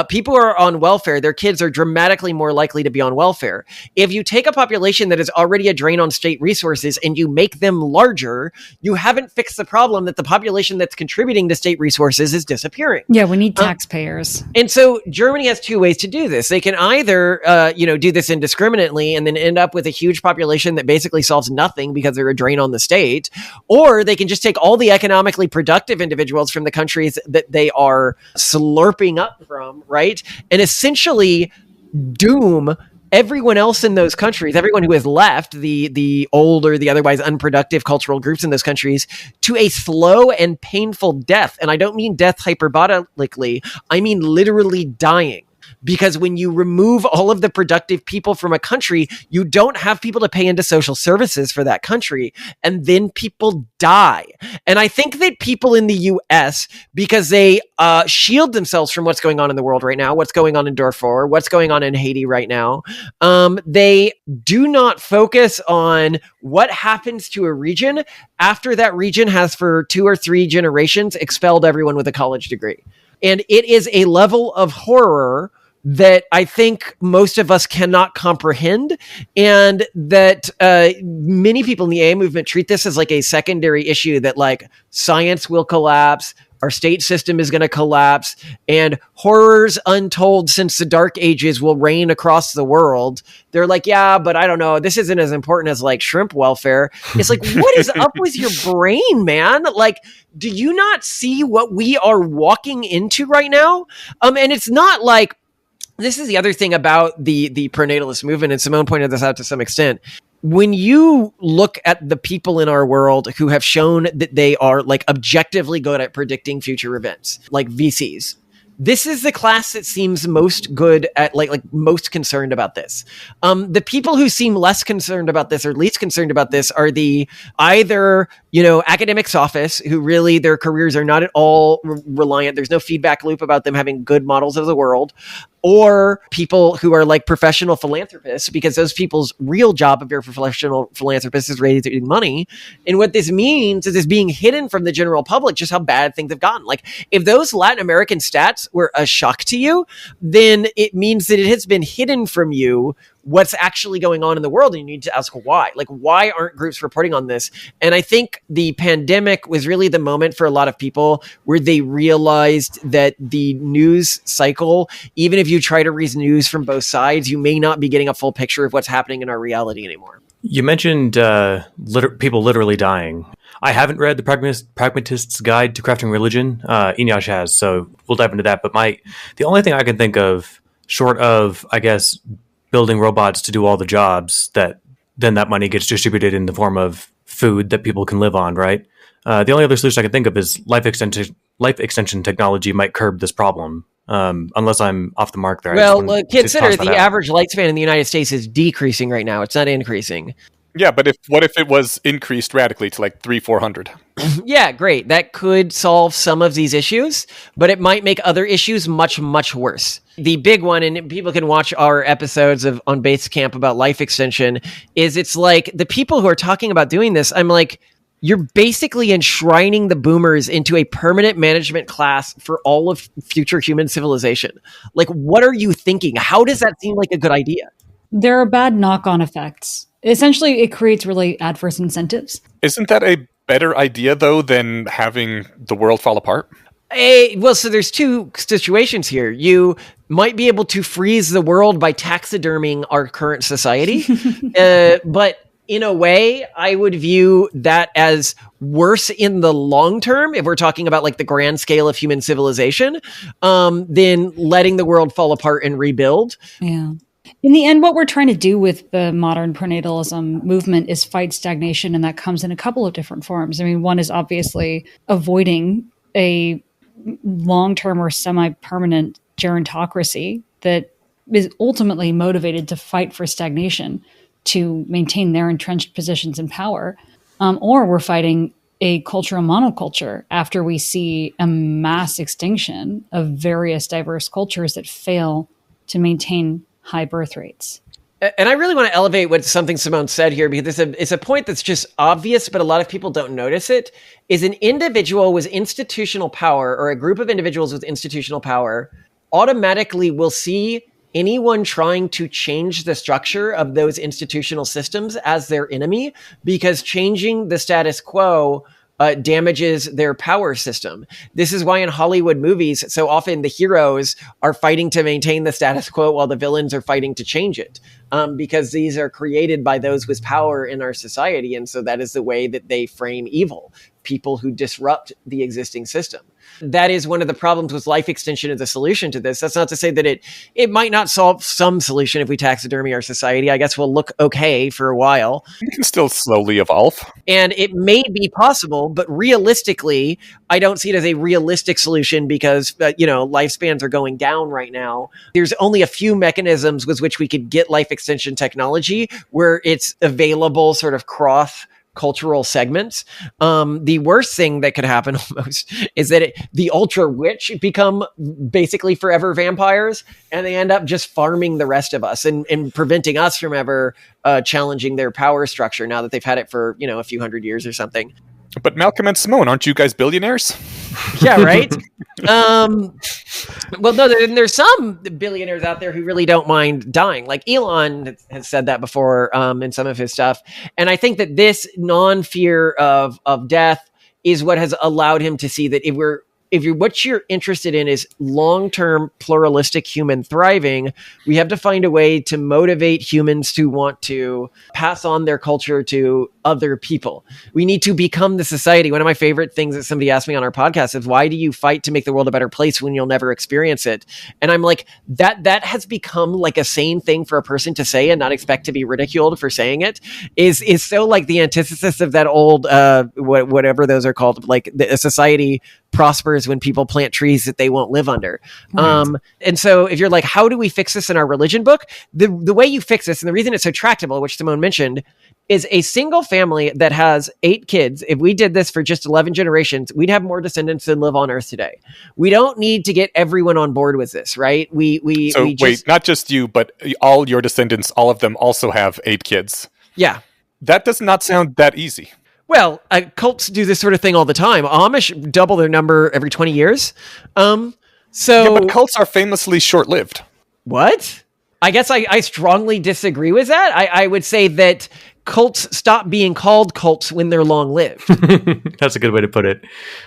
People who are on welfare, their kids are dramatically more likely to be on welfare. If you take a population that is already a drain on state resources and you make them larger, you haven't fixed the problem that the population that's contributing to state resources is disappearing. Yeah, we need taxpayers. And so Germany has two ways to do this. They can either, do this indiscriminately and then end up with a huge population that basically solves nothing because they're a drain on the state, or they can just take all the economically productive individuals from the countries that they are slurping up from, right? And essentially doom everyone else in those countries, everyone who has left the old or the otherwise unproductive cultural groups in those countries, to a slow and painful death. And I don't mean death hyperbolically. I mean literally dying. Because when you remove all of the productive people from a country, you don't have people to pay into social services for that country. And then people die. And I think that people in the US, because they shield themselves from what's going on in the world right now, what's going on in Darfur, what's going on in Haiti right now, they do not focus on what happens to a region after that region has for 2 or 3 generations expelled everyone with a college degree. And it is a level of horror that I think most of us cannot comprehend, and that many people in the AA movement treat this as like a secondary issue, that like science will collapse, our state system is going to collapse, and horrors untold since the Dark Ages will reign across the world. They're like, yeah, but I don't know, this isn't as important as like shrimp welfare. It's like, what is up with your brain, man? Like, do you not see what we are walking into right now? And it's not like, this is the other thing about the pronatalist movement, and Simone pointed this out to some extent. When you look at the people in our world who have shown that they are like objectively good at predicting future events, like VCs, this is the class that seems most good at like most concerned about this. The people who seem less concerned about this or least concerned about this are the either, academics office, who really their careers are not at all reliant. There's no feedback loop about them having good models of the world, or people who are like professional philanthropists, because those people's real job of their professional philanthropist is raising money. And what this means is it's being hidden from the general public just how bad things have gotten. Like, if those Latin American stats were a shock to you, then it means that it has been hidden from you what's actually going on in the world. And you need to ask why. Like, why aren't groups reporting on this? And I think the pandemic was really the moment for a lot of people where they realized that the news cycle, even if you try to read news from both sides, you may not be getting a full picture of what's happening in our reality anymore. You mentioned people literally dying. I haven't read the Pragmatist's Guide to Crafting Religion. Eneasz has, so we'll dive into that. But the only thing I can think of, short of, I guess, building robots to do all the jobs, that then that money gets distributed in the form of food that people can live on, right? The only other solution I can think of is life extension technology might curb this problem. Unless I'm off the mark there. Well, consider the average lifespan in the United States is decreasing right now. It's not increasing. Yeah, but what if it was increased radically to like 300-400? Yeah, great. That could solve some of these issues, but it might make other issues much, much worse. The big one, and people can watch our episodes on Basecamp about life extension, is it's like the people who are talking about doing this, I'm like, you're basically enshrining the boomers into a permanent management class for all of future human civilization. Like, what are you thinking? How does that seem like a good idea? There are bad knock-on effects. Essentially, it creates really adverse incentives. Isn't that a better idea, though, than having the world fall apart? So there's two situations here. You might be able to freeze the world by taxiderming our current society, but in a way, I would view that as worse in the long term, if we're talking about like the grand scale of human civilization, than letting the world fall apart and rebuild. Yeah. In the end, what we're trying to do with the modern prenatalism movement is fight stagnation, and that comes in a couple of different forms. I mean, one is obviously avoiding a long-term or semi-permanent gerontocracy that is ultimately motivated to fight for stagnation, to maintain their entrenched positions in power, or we're fighting a cultural monoculture after we see a mass extinction of various diverse cultures that fail to maintain high birth rates. And I really want to elevate something Simone said here, because it's a point that's just obvious, but a lot of people don't notice it, is an individual with institutional power, or a group of individuals with institutional power, automatically will see anyone trying to change the structure of those institutional systems as their enemy, because changing the status quo damages their power system. This is why in Hollywood movies, so often the heroes are fighting to maintain the status quo while the villains are fighting to change it, because these are created by those with power in our society. And so that is the way that they frame evil, people who disrupt the existing system. That is one of the problems with life extension as a solution to this. That's not to say that it might not solve some solution if we taxidermy our society. I guess we'll look okay for a while. You can still slowly evolve. And it may be possible, but realistically, I don't see it as a realistic solution because, lifespans are going down right now. There's only a few mechanisms with which we could get life extension technology where it's available sort of cross cultural segments. The worst thing that could happen almost is that the ultra rich become basically forever vampires, and they end up just farming the rest of us and preventing us from ever challenging their power structure now that they've had it for, a few hundred years or something. But Malcolm and Simone, aren't you guys billionaires? Yeah, right? Well, no, there's some billionaires out there who really don't mind dying. Like Elon has said that before in some of his stuff. And I think that this non-fear of death is what has allowed him to see that what you're interested in is long-term pluralistic human thriving, we have to find a way to motivate humans to want to pass on their culture to other people. We need to become the society. One of my favorite things that somebody asked me on our podcast is, why do you fight to make the world a better place when you'll never experience it? And I'm like, that has become like a sane thing for a person to say and not expect to be ridiculed for saying it is so like the antithesis of that old, whatever those are called, like a society prospers when people plant trees that they won't live under. Right. And so if you're like, how do we fix this in our religion book? The way you fix this, and the reason it's so tractable, which Simone mentioned, is a single family that has 8 kids. If we did this for just 11 generations, we'd have more descendants than live on Earth today. We don't need to get everyone on board with this, right? Wait, not just you, but all your descendants, all of them also have 8 kids. Yeah. That does not sound that easy. Well, cults do this sort of thing all the time. Amish double their number every 20 years. Yeah, but cults are famously short-lived. What? I guess I strongly disagree with that. I would say that cults stop being called cults when they're long-lived. That's a good way to put it.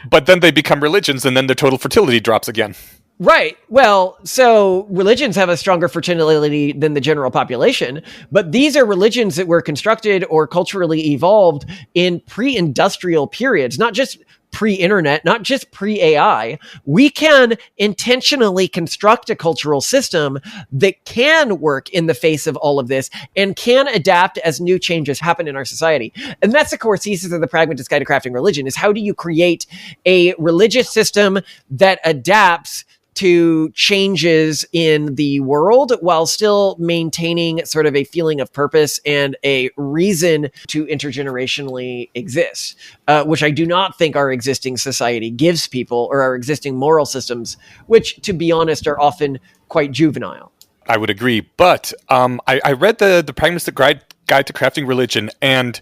But then they become religions, and then their total fertility drops again. Right. Well, so religions have a stronger fertility than the general population, but these are religions that were constructed or culturally evolved in pre-industrial periods, not just pre-internet, not just pre-AI. We can intentionally construct a cultural system that can work in the face of all of this and can adapt as new changes happen in our society. And that's the core thesis of the Pragmatist Guide to Crafting Religion, is how do you create a religious system that adapts to changes in the world while still maintaining sort of a feeling of purpose and a reason to intergenerationally exist, which I do not think our existing society gives people, or our existing moral systems, which, to be honest, are often quite juvenile. I would agree. But I read the Pragmatic Guide to Crafting Religion, and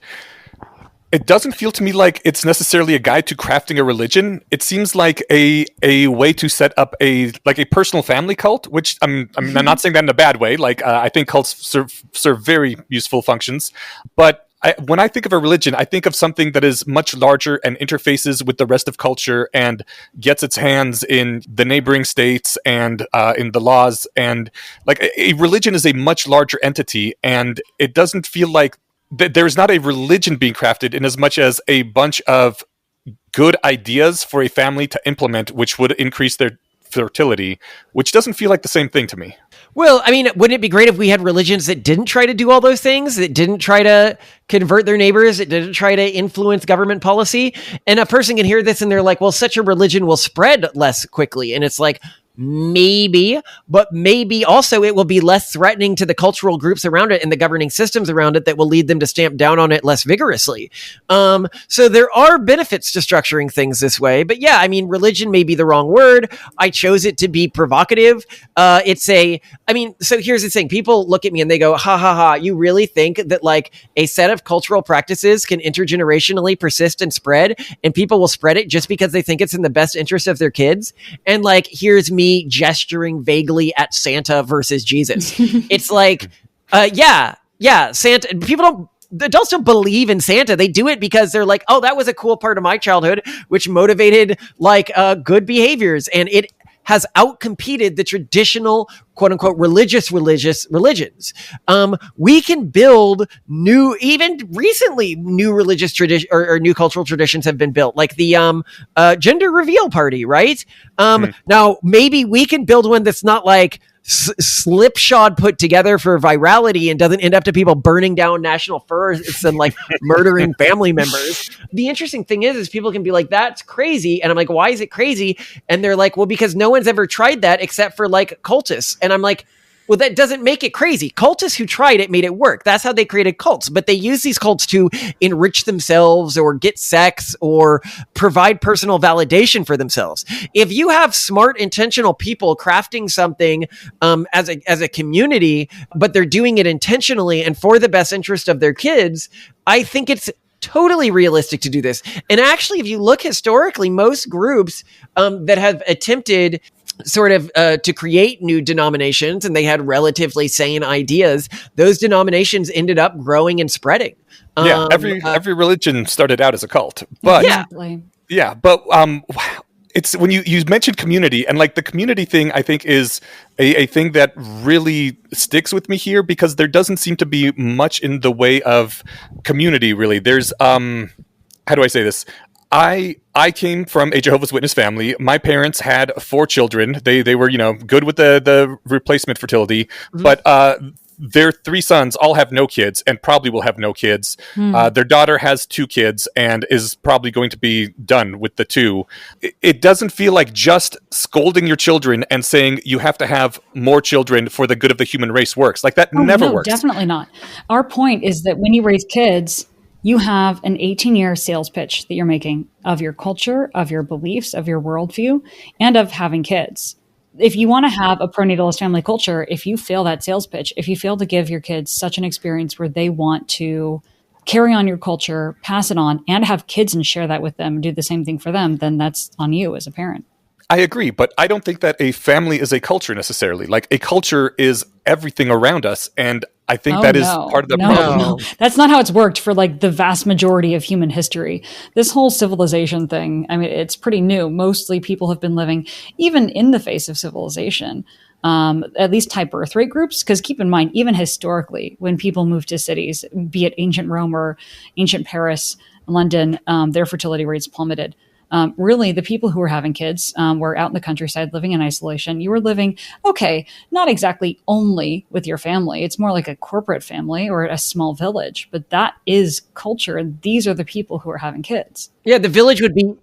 it doesn't feel to me like it's necessarily a guide to crafting a religion. It seems like a way to set up a personal family cult, which I'm not saying that in a bad way. Like I think cults serve very useful functions, but when I think of a religion, I think of something that is much larger and interfaces with the rest of culture and gets its hands in the neighboring states and in the laws. And like a religion is a much larger entity, and it doesn't feel like there's not a religion being crafted in as much as a bunch of good ideas for a family to implement, which would increase their fertility, which doesn't feel like the same thing to me. Well, I mean, wouldn't it be great if we had religions that didn't try to do all those things, that didn't try to convert their neighbors, that didn't try to influence government policy? And a person can hear this and they're like, well, such a religion will spread less quickly. And it's like, maybe, but maybe also it will be less threatening to the cultural groups around it and the governing systems around it that will lead them to stamp down on it less vigorously. So there are benefits to structuring things this way, but yeah, I mean, religion may be the wrong word. I chose it to be provocative. So here's the thing. People look at me and they go, ha ha ha, you really think that like a set of cultural practices can intergenerationally persist and spread, and people will spread it just because they think it's in the best interest of their kids? And like, here's me gesturing vaguely at Santa versus Jesus. It's like, Santa. Adults don't believe in Santa. They do it because they're like, oh, that was a cool part of my childhood, which motivated like good behaviors, and it has outcompeted the traditional quote unquote religious religions. We can build new, even recently, new religious tradition or new cultural traditions have been built, like the gender reveal party, right? Now maybe we can build one that's not like slipshod put together for virality and doesn't end up to people burning down national forests and like murdering family members. The interesting thing is people can be like, that's crazy. And I'm like, why is it crazy? And they're like, well, because no one's ever tried that except for like cultists. And I'm like, well, that doesn't make it crazy. Cultists who tried it made it work. That's how they created cults. But they use these cults to enrich themselves or get sex or provide personal validation for themselves. If you have smart, intentional people crafting something as a community, but they're doing it intentionally and for the best interest of their kids, I think it's totally realistic to do this. And actually, if you look historically, most groups that have attempted sort of to create new denominations, and they had relatively sane ideas, those denominations ended up growing and spreading. Every religion started out as a cult, but exactly. yeah, but it's when you mentioned community, and like the community thing, I think is a thing that really sticks with me here, because there doesn't seem to be much in the way of community, really. There's how do I say this? I came from a Jehovah's Witness family. My parents had 4 children. They were, good with the replacement fertility, but their 3 sons all have no kids and probably will have no kids. Their daughter has 2 kids and is probably going to be done with the 2. It doesn't feel like just scolding your children and saying you have to have more children for the good of the human race works. Like that never works. Definitely not. Our point is that when you raise kids, you have an 18-year sales pitch that you're making of your culture, of your beliefs, of your worldview, and of having kids. If you want to have a pronatalist family culture, if you fail that sales pitch, if you fail to give your kids such an experience where they want to carry on your culture, pass it on, and have kids and share that with them, do the same thing for them, then that's on you as a parent. I agree, but I don't think that a family is a culture necessarily. Like a culture is everything around us, and I think that is part of the problem. No. That's not how it's worked for like the vast majority of human history. This whole civilization thing, I mean, it's pretty new. Mostly people have been living, even in the face of civilization, at least high birth rate groups. Because keep in mind, even historically, when people moved to cities, be it ancient Rome or ancient Paris, London, their fertility rates plummeted. Really, the people who were having kids were out in the countryside living in isolation. You were living, okay, not exactly only with your family. It's more like a corporate family or a small village. But that is culture. And these are the people who are having kids. Yeah, the village would be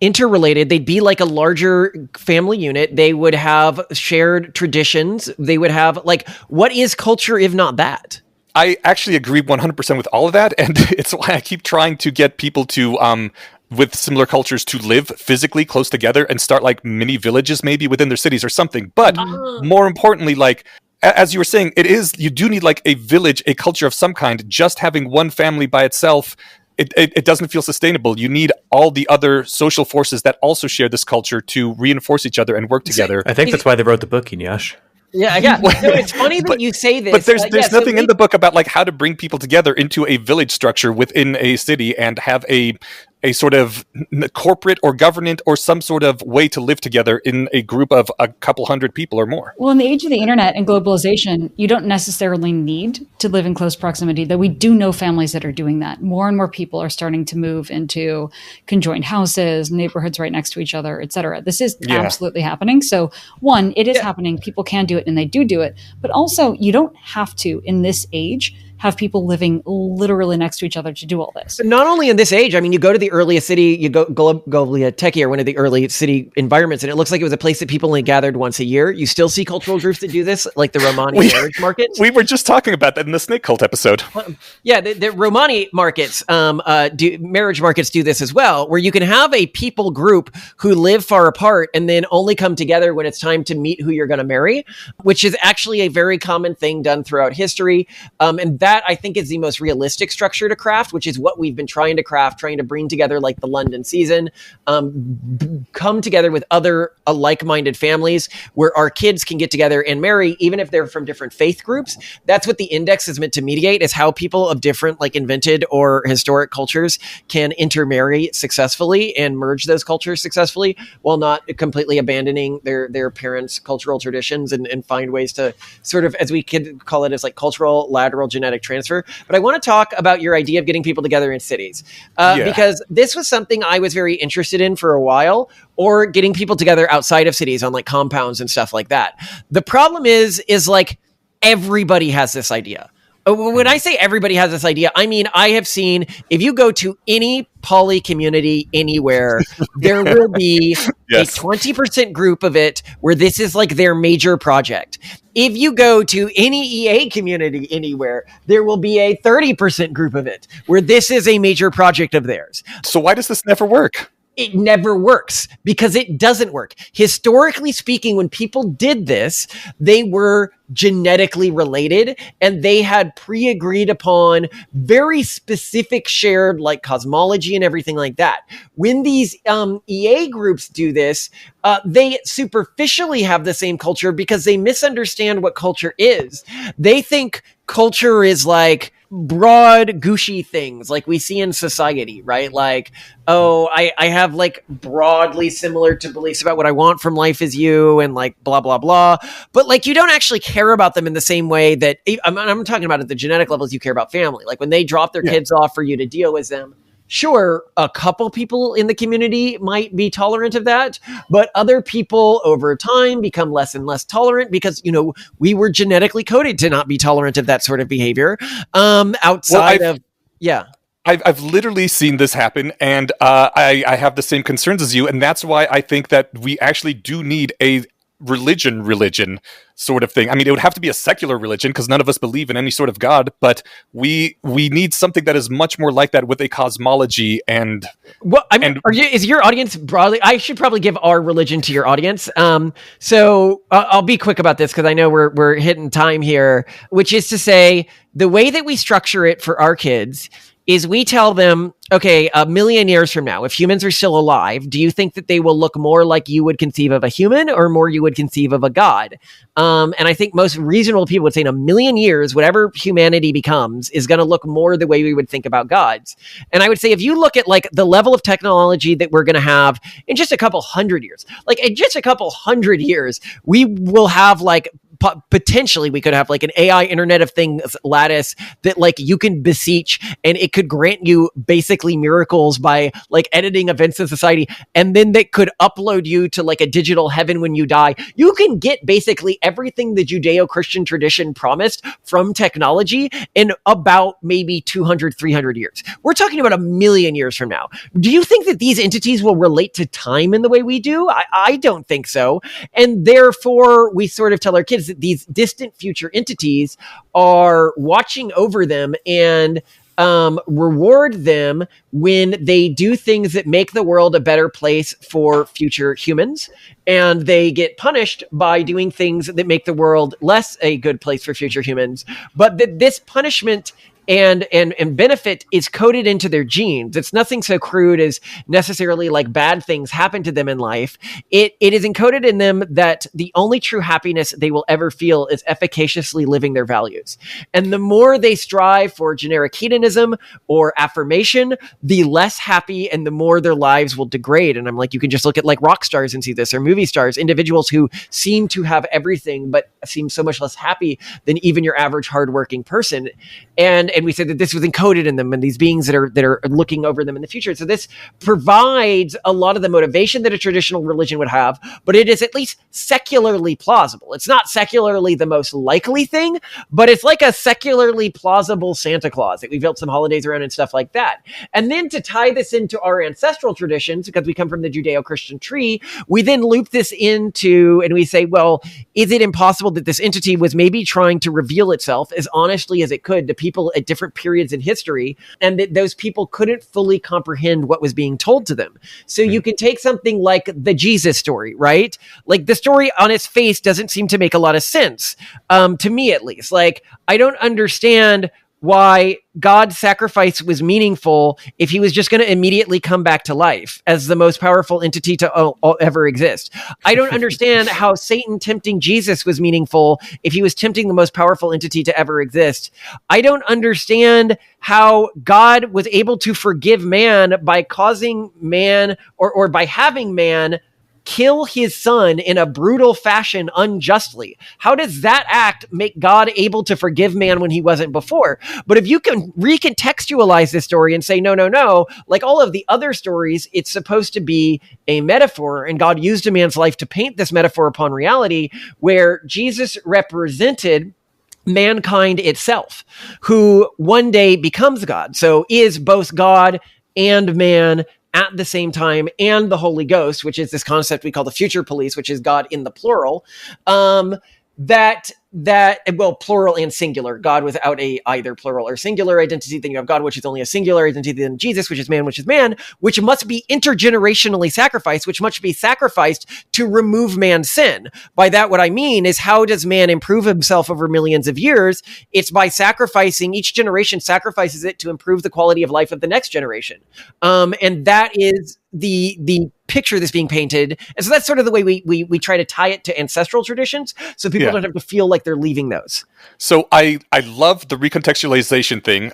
interrelated. They'd be like a larger family unit. They would have shared traditions. They would have, like, what is culture if not that? I actually agree 100% with all of that. And it's why I keep trying to get people to with similar cultures to live physically close together and start like mini villages maybe within their cities or something. But more importantly, like as you were saying, you do need like a village, a culture of some kind. Just having one family by itself, it doesn't feel sustainable. You need all the other social forces that also share this culture to reinforce each other and work together. I think that's why they wrote the book, Inyash. Yeah. No, it's funny that you say this. But there's nothing in the book about like how to bring people together into a village structure within a city and have a sort of corporate or government or some sort of way to live together in a group of a couple hundred people or more. Well, in the age of the internet and globalization, you don't necessarily need to live in close proximity, though we do know families that are doing that. More and more people are starting to move into conjoined houses, neighborhoods right next to each other, et cetera. This is absolutely happening. So one, it is happening. People can do it and they do it. But also, you don't have to, in this age, have people living literally next to each other to do all this. But not only in this age, I mean, you go to the earliest city, you go Techie or one of the early city environments, and it looks like it was a place that people only gathered once a year. You still see cultural groups that do this, like the Romani marriage markets. We were just talking about that in the snake cult episode. The Romani markets, marriage markets do this as well, where you can have a people group who live far apart and then only come together when it's time to meet who you're going to marry, which is actually a very common thing done throughout history. And that I think is the most realistic structure to craft, which is what we've been trying to craft, trying to bring together like the London season, come together with other like-minded families where our kids can get together and marry, even if they're from different faith groups. That's what the index is meant to mediate, is how people of different like invented or historic cultures can intermarry successfully and merge those cultures successfully while not completely abandoning their parents' cultural traditions and find ways to sort of, as we could call it, as like cultural lateral genetic transfer. But I want to talk about your idea of getting people together in cities, because this was something I was very interested in for a while, or getting people together outside of cities on like compounds and stuff like that. The problem is like everybody has this idea. When I say everybody has this idea, I mean, I have seen, if you go to any poly community anywhere, there will be a 20% group of it where this is like their major project. If you go to any EA community anywhere, there will be a 30% group of it where this is a major project of theirs. So why does this never work? It never works because it doesn't work. Historically speaking, when people did this, they were genetically related and they had pre-agreed upon very specific shared like cosmology and everything like that. When these EA groups do this, they superficially have the same culture because they misunderstand what culture is. They think culture is like broad, gushy things like we see in society, right? Like, oh, I have like broadly similar to beliefs about what I want from life as you, and like blah, blah, blah. But like, you don't actually care about them in the same way that I'm talking about at the genetic levels. You care about family. Like when they drop their kids off for you to deal with them. Sure, a couple people in the community might be tolerant of that, but other people over time become less and less tolerant because, we were genetically coded to not be tolerant of that sort of behavior. I've literally seen this happen, and I have the same concerns as you, and that's why I think that we actually do need a religion sort of thing. I mean, it would have to be a secular religion because none of us believe in any sort of God, but we need something that is much more like that with a cosmology and. Well, I mean, is your audience broadly? I should probably give our religion to your audience. So I'll be quick about this because I know we're hitting time here, which is to say the way that we structure it for our kids is we tell them, okay, 1 million years from now, if humans are still alive, do you think that they will look more like you would conceive of a human or more you would conceive of a god? And I think most reasonable people would say in 1 million years, whatever humanity becomes is going to look more the way we would think about gods. And I would say if you look at like the level of technology that we're going to have in just a couple hundred years, like in just a couple hundred years, we will have like potentially we could have like an AI Internet of Things lattice that like you can beseech and it could grant you basically miracles by like editing events in society. And then they could upload you to like a digital heaven when you die. You can get basically everything the Judeo-Christian tradition promised from technology in about maybe 200, 300 years. We're talking about 1 million years from now. Do you think that these entities will relate to time in the way we do? I don't think so. And therefore we sort of tell our kids that these distant future entities are watching over them and reward them when they do things that make the world a better place for future humans. And they get punished by doing things that make the world less a good place for future humans. But this punishment and benefit is coded into their genes. It's nothing so crude as necessarily like bad things happen to them in life. It is encoded in them that the only true happiness they will ever feel is efficaciously living their values. And the more they strive for generic hedonism or affirmation, the less happy and the more their lives will degrade. And I'm like, you can just look at like rock stars and see this, or movie stars, individuals who seem to have everything but seem so much less happy than even your average hardworking person. And we said that this was encoded in them and these beings that are looking over them in the future. So this provides a lot of the motivation that a traditional religion would have, but it is at least secularly plausible. It's not secularly the most likely thing, but it's like a secularly plausible Santa Claus that we built some holidays around and stuff like that. And then to tie this into our ancestral traditions, because we come from the Judeo-Christian tree, we then loop this into, and we say, well, is it impossible that this entity was maybe trying to reveal itself as honestly as it could to people at different periods in history, and that those people couldn't fully comprehend what was being told to them? So you can take something like the Jesus story, right? Like the story on its face doesn't seem to make a lot of sense, to me at least. Like, I don't understand why God's sacrifice was meaningful if he was just going to immediately come back to life as the most powerful entity to ever exist. I don't understand how Satan tempting Jesus was meaningful if he was tempting the most powerful entity to ever exist. I don't understand how God was able to forgive man by causing man or by having man kill his son in a brutal fashion unjustly. How does that act make God able to forgive man when he wasn't before? But if you can recontextualize this story and say, no, like all of the other stories, it's supposed to be a metaphor, and God used a man's life to paint this metaphor upon reality, where Jesus represented mankind itself, who one day becomes God. So is both God and man at the same time, and the Holy Ghost, which is this concept we call the future police, which is God in the plural, plural and singular, God without a either plural or singular identity. Then you have God, which is only a singular identity. Then Jesus, which is man, which must be intergenerationally sacrificed, which must be sacrificed to remove man's sin. By that, what I mean is, how does man improve himself over millions of years? It's by sacrificing. Each generation sacrifices it to improve the quality of life of the next generation. And that is the picture this being painted. And so that's sort of the way we try to tie it to ancestral traditions, so people don't have to feel like they're leaving those. So I love the recontextualization thing.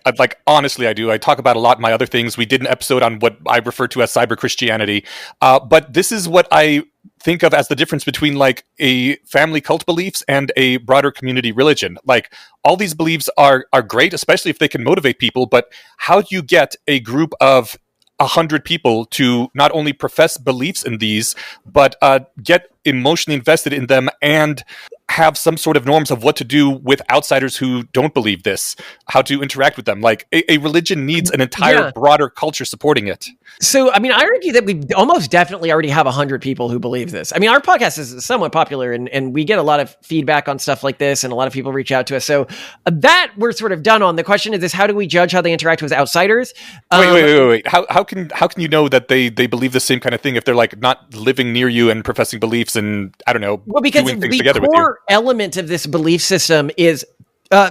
Honestly, I do. I talk about a lot in my other things. We did an episode on what I refer to as cyber Christianity. But this is what I think of as the difference between like a family cult beliefs and a broader community religion. Like, all these beliefs are great, especially if they can motivate people. But how do you get a group of 100 people to not only profess beliefs in these, but get emotionally invested in them and have some sort of norms of what to do with outsiders who don't believe this, how to interact with them? Like, a religion needs an entire broader culture supporting it. So, I mean, I argue that we almost definitely already have 100 people who believe this. I mean, our podcast is somewhat popular, and we get a lot of feedback on stuff like this, and a lot of people reach out to us. So that we're sort of done on. The question is how do we judge how they interact with outsiders? Wait. How can you know that they believe the same kind of thing if they're like not living near you and professing beliefs and, I don't know, because doing things the together with you? core element of this belief system is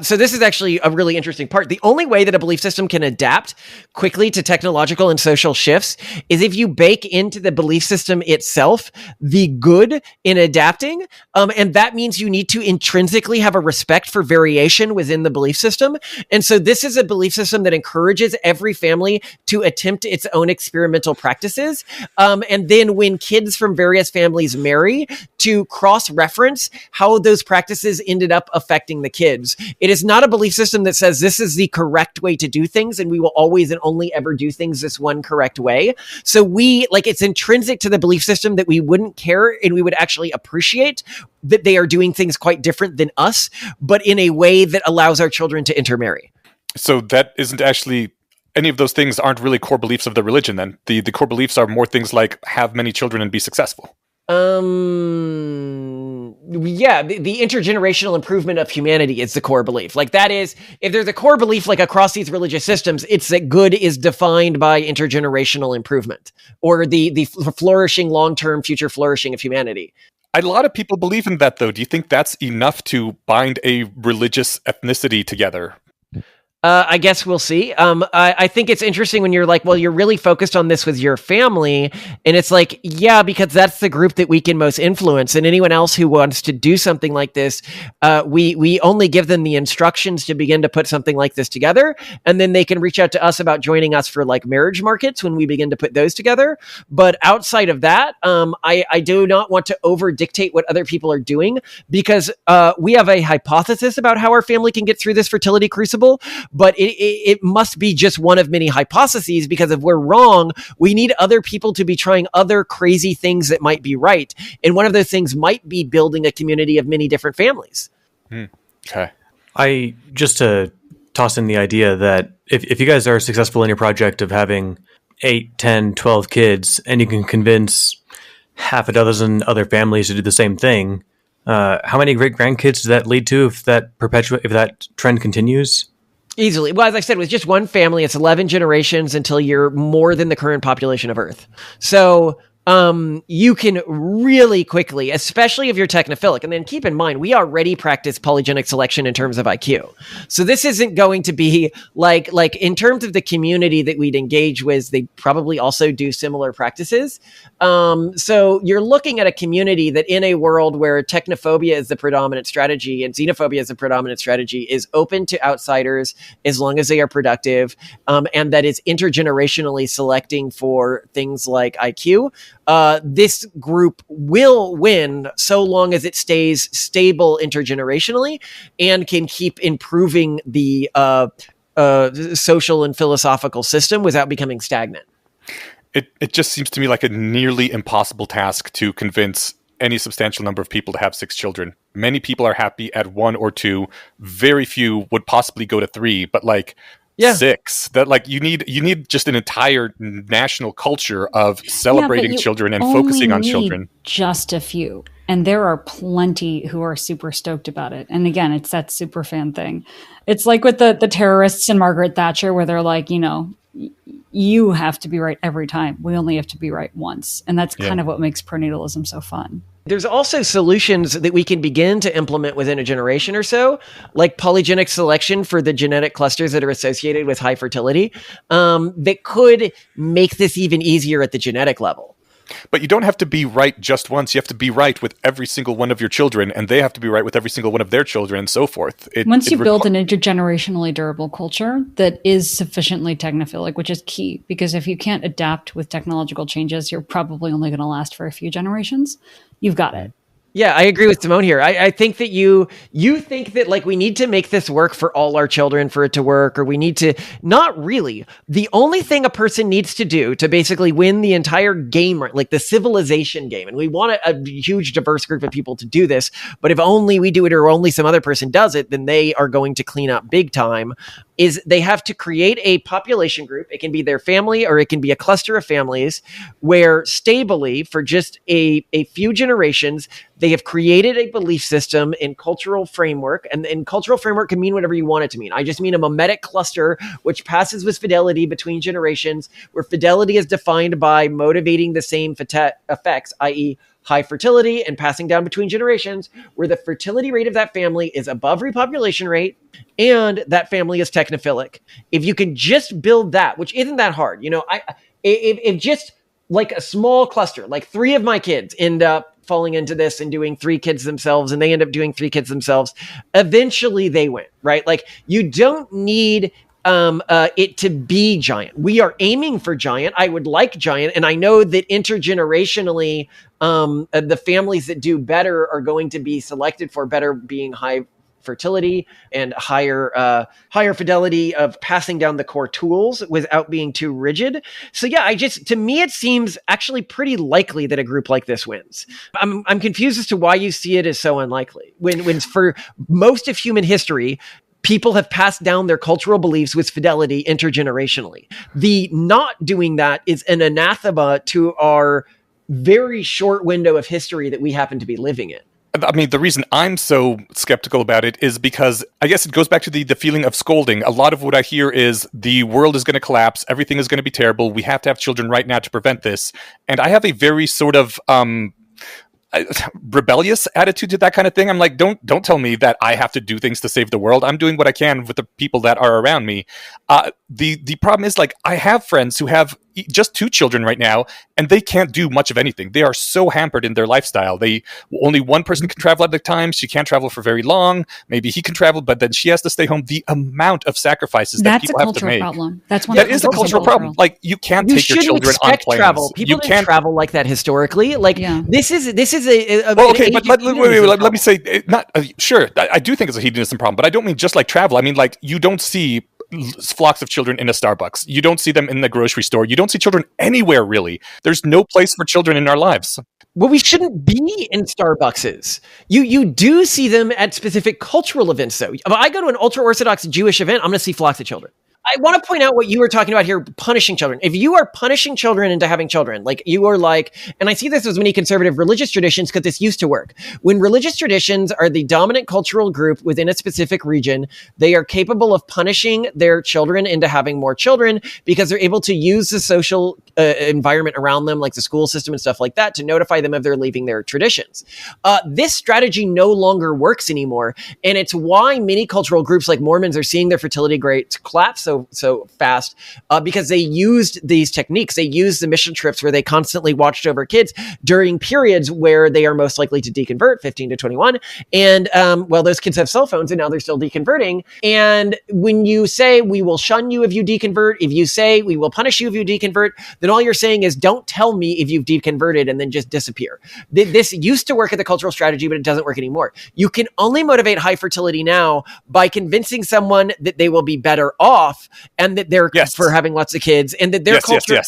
so this is actually a really interesting part. The only way that a belief system can adapt quickly to technological and social shifts is if you bake into the belief system itself the good in adapting. And that means you need to intrinsically have a respect for variation within the belief system. And so this is a belief system that encourages every family to attempt its own experimental practices. And then when kids from various families marry, to cross-reference how those practices ended up affecting the kids. It is not a belief system that says this is the correct way to do things and we will always and only ever do things this one correct way. So it's intrinsic to the belief system that we wouldn't care and we would actually appreciate that they are doing things quite different than us, but in a way that allows our children to intermarry. So that isn't actually... any of those things aren't really core beliefs of the religion then. The core beliefs are more things like have many children and be successful. The intergenerational improvement of humanity is the core belief. Like, that is, if there's a core belief like across these religious systems, it's that good is defined by intergenerational improvement or the flourishing, long-term future flourishing of humanity. A lot of people believe in that, though. Do you think that's enough to bind a religious ethnicity together? I guess we'll see. I think it's interesting when you're like, well, you're really focused on this with your family. And it's like, yeah, because that's the group that we can most influence. And anyone else who wants to do something like this, we only give them the instructions to begin to put something like this together. And then they can reach out to us about joining us for like marriage markets when we begin to put those together. But outside of that, I do not want to over dictate what other people are doing because we have a hypothesis about how our family can get through this fertility crucible. But it must be just one of many hypotheses, because if we're wrong, we need other people to be trying other crazy things that might be right. And one of those things might be building a community of many different families. Okay. I just to toss in the idea that if you guys are successful in your project of having 8, 10, 12 kids, and you can convince half a dozen other families to do the same thing, how many great grandkids does that lead to if that trend continues? Easily. Well, as I said, with just one family, it's 11 generations until you're more than the current population of Earth. So you can really quickly, especially if you're technophilic. And then keep in mind, we already practice polygenic selection in terms of IQ. So this isn't going to be like in terms of the community that we'd engage with, they probably also do similar practices. So you're looking at a community that in a world where technophobia is the predominant strategy and xenophobia is the predominant strategy is open to outsiders as long as they are productive, and that is intergenerationally selecting for things like IQ. This group will win so long as it stays stable intergenerationally and can keep improving the social and philosophical system without becoming stagnant. It just seems to me like a nearly impossible task to convince any substantial number of people to have 6 children. Many people are happy at 1 or 2. Very few would possibly go to 3, but 6. That you need just an entire national culture of celebrating children and focusing on children. Just a few. And there are plenty who are super stoked about it. And again, it's that super fan thing. It's like with the terrorists and Margaret Thatcher, where they're like, you have to be right every time. We only have to be right once. And that's kind of what makes prenatalism so fun. There's also solutions that we can begin to implement within a generation or so, like polygenic selection for the genetic clusters that are associated with high fertility, that could make this even easier at the genetic level. But you don't have to be right just once. You have to be right with every single one of your children, and they have to be right with every single one of their children, and so forth. Once you build an intergenerationally durable culture that is sufficiently technophilic, which is key, because if you can't adapt with technological changes, you're probably only going to last for a few generations. You've got it. Yeah, I agree with Simone here. I think that you think that like we need to make this work for all our children for it to work, or we need to, not really. The only thing a person needs to do to basically win the entire game, like the civilization game, and we want a huge diverse group of people to do this, but if only we do it or only some other person does it, then they are going to clean up big time, is they have to create a population group. It can be their family or it can be a cluster of families where stably for just a few generations, they have created a belief system and cultural framework. And cultural framework can mean whatever you want it to mean. I just mean a mimetic cluster, which passes with fidelity between generations, where fidelity is defined by motivating the same effects, i.e., high fertility and passing down between generations, where the fertility rate of that family is above repopulation rate and that family is technophilic. If you can just build that, which isn't that hard, if just like a small cluster, like 3 of my kids end up falling into this and doing 3 kids themselves, and they end up doing 3 kids themselves, eventually they win, right? Like you don't need it to be giant. We are aiming for giant. I would like giant. And I know that intergenerationally, the families that do better are going to be selected for better being high fertility and higher fidelity of passing down the core tools without being too rigid. So yeah, to me, it seems actually pretty likely that a group like this wins. I'm confused as to why you see it as so unlikely when for most of human history, people have passed down their cultural beliefs with fidelity intergenerationally. The not doing that is an anathema to our very short window of history that we happen to be living in. I mean, the reason I'm so skeptical about it is because I guess it goes back to the feeling of scolding. A lot of what I hear is the world is going to collapse. Everything is going to be terrible. We have to have children right now to prevent this. And I have a very sort of rebellious attitude to that kind of thing. I'm like, don't tell me that I have to do things to save the world. I'm doing what I can with the people that are around me. The problem is, like, I have friends who have just 2 children right now, and they can't do much of anything. They are so hampered in their lifestyle. Only one person can travel at a time. She can't travel for very long. Maybe he can travel, but then she has to stay home. The amount of sacrifices that people have to make. Problem. That's one. That is a cultural problem. Like, you can't take your children on planes. Travel. People didn't travel like that historically. Like this is a well, okay, but wait, let me say, sure, I do think it's a hedonism problem, but I don't mean just like travel. I mean, like, you don't see flocks of children in a Starbucks. You don't see them in the grocery store. You don't see children anywhere, really. There's no place for children in our lives. Well, we shouldn't be in Starbuckses. You do see them at specific cultural events, though. If I go to an ultra-Orthodox Jewish event, I'm going to see flocks of children. I want to point out what you were talking about here, punishing children. If you are punishing children into having children, like you are like, and I see this with many conservative religious traditions because this used to work. When religious traditions are the dominant cultural group within a specific region, they are capable of punishing their children into having more children because they're able to use the social environment around them, like the school system and stuff like that, to notify them if they're leaving their traditions. This strategy no longer works anymore. And it's why many cultural groups like Mormons are seeing their fertility rates collapse so fast because they used these techniques. They used the mission trips where they constantly watched over kids during periods where they are most likely to deconvert, 15 to 21. And those kids have cell phones and now they're still deconverting. And when you say we will shun you if you deconvert, if you say we will punish you if you deconvert, then all you're saying is don't tell me if you've deconverted and then just disappear. This used to work at the cultural strategy, but it doesn't work anymore. You can only motivate high fertility now by convincing someone that they will be better off and that they're for having lots of kids and that their culture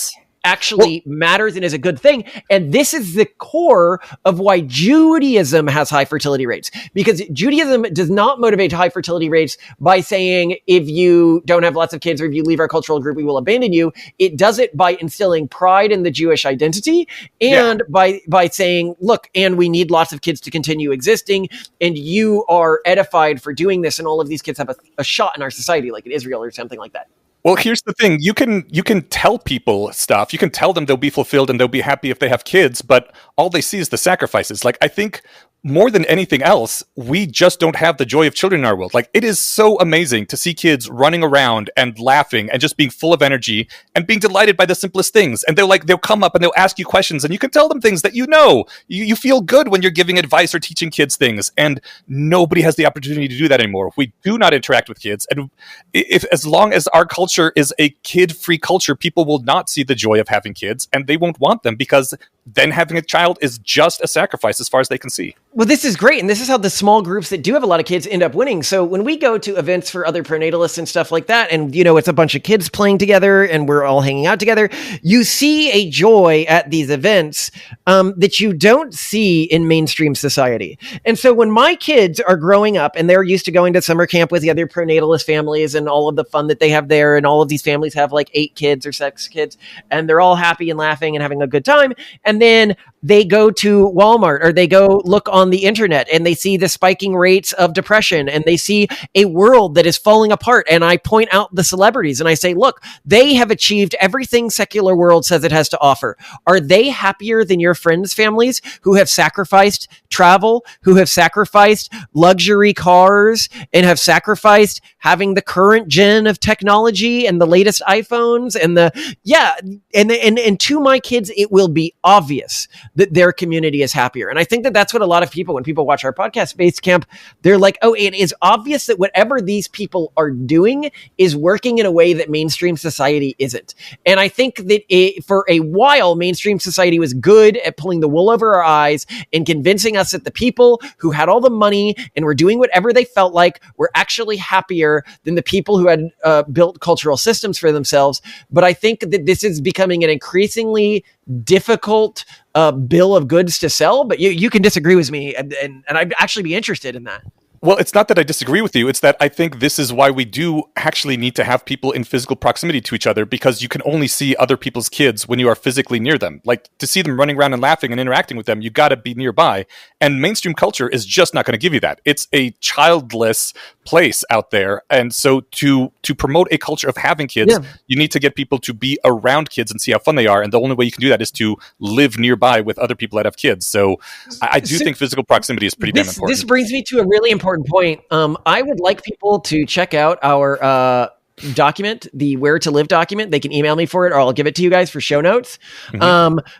actually matters and is a good thing. And this is the core of why Judaism has high fertility rates, because Judaism does not motivate high fertility rates by saying, if you don't have lots of kids or if you leave our cultural group, we will abandon you. It does it by instilling pride in the Jewish identity and by saying, look, and we need lots of kids to continue existing. And you are edified for doing this. And all of these kids have a shot in our society, like in Israel or something like that. Well, here's the thing. You can tell people stuff. You can tell them they'll be fulfilled and they'll be happy if they have kids, but all they see is the sacrifices. Like, I think more than anything else, we just don't have the joy of children in our world. Like, it is so amazing to see kids running around and laughing and just being full of energy and being delighted by the simplest things. And they'll come up and they'll ask you questions, and you can tell them things that you feel good when you're giving advice or teaching kids things. And nobody has the opportunity to do that anymore. We do not interact with kids. And if as long as our culture is a kid-free culture, people will not see the joy of having kids, and they won't want them, because then having a child is just a sacrifice as far as they can see. Well, this is great. And this is how the small groups that do have a lot of kids end up winning. So when we go to events for other pronatalists and stuff like that, and, it's a bunch of kids playing together and we're all hanging out together, you see a joy at these events that you don't see in mainstream society. And so when my kids are growing up and they're used to going to summer camp with the other pronatalist families and all of the fun that they have there, and all of these families have like 8 kids or 6 kids, and they're all happy and laughing and having a good time. And then they go to Walmart or they go look on the internet and they see the spiking rates of depression and they see a world that is falling apart. And I point out the celebrities and I say, look, they have achieved everything secular world says it has to offer. Are they happier than your friends' families who have sacrificed travel, who have sacrificed luxury cars, and have sacrificed having the current gen of technology and the latest iPhones and to my kids, it will be obvious that their community is happier. And I think that that's what a lot of people, when people watch our podcast, Basecamp, they're like, oh, it is obvious that whatever these people are doing is working in a way that mainstream society isn't. And I think that for a while, mainstream society was good at pulling the wool over our eyes and convincing us that the people who had all the money and were doing whatever they felt like were actually happier than the people who had built cultural systems for themselves. But I think that this is becoming an increasingly difficult bill of goods to sell, but you can disagree with me, and I'd actually be interested in that. Well, it's not that I disagree with you. It's that I think this is why we do actually need to have people in physical proximity to each other, because you can only see other people's kids when you are physically near them. Like, to see them running around and laughing and interacting with them, you got to be nearby. And mainstream culture is just not going to give you that. It's a childless place out there. And so to promote a culture of having kids, you need to get people to be around kids and see how fun they are. And the only way you can do that is to live nearby with other people that have kids. So I do think physical proximity is pretty damn important. This brings me to a really important point. I would like people to check out our document, the Where to Live document. They can email me for it, or I'll give it to you guys for show notes,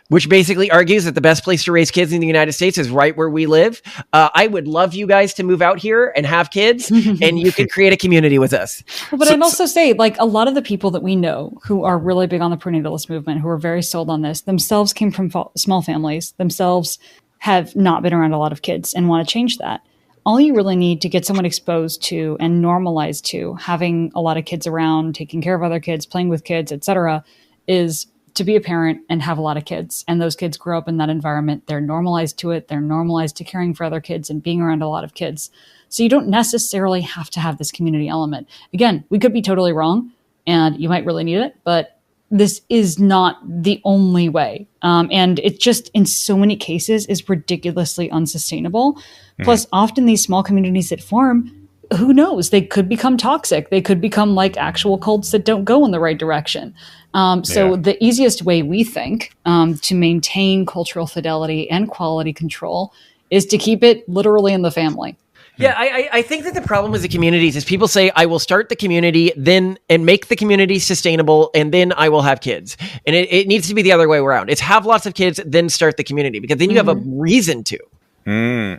which basically argues that the best place to raise kids in the United States is right where we live. I would love you guys to move out here and have kids, and you could create a community with us. But I'd also say, like, a lot of the people that we know who are really big on the prenatalist movement, who are very sold on this, themselves came from small families, themselves have not been around a lot of kids and want to change that. All you really need to get someone exposed to and normalized to having a lot of kids around, taking care of other kids, playing with kids, etc., is to be a parent and have a lot of kids. And those kids grow up in that environment. They're normalized to it. They're normalized to caring for other kids and being around a lot of kids. So you don't necessarily have to have this community element. Again, we could be totally wrong and you might really need it, but this is not the only way. And it just, in so many cases, is ridiculously unsustainable. Plus, often these small communities that form, who knows? They could become toxic. They could become like actual cults that don't go in the right direction. So the easiest way, we think, to maintain cultural fidelity and quality control is to keep it literally in the family. Yeah, I think that the problem with the communities is people say, I will start the community then and make the community sustainable, and then I will have kids. And it needs to be the other way around. It's have lots of kids, then start the community, because then you have a reason to.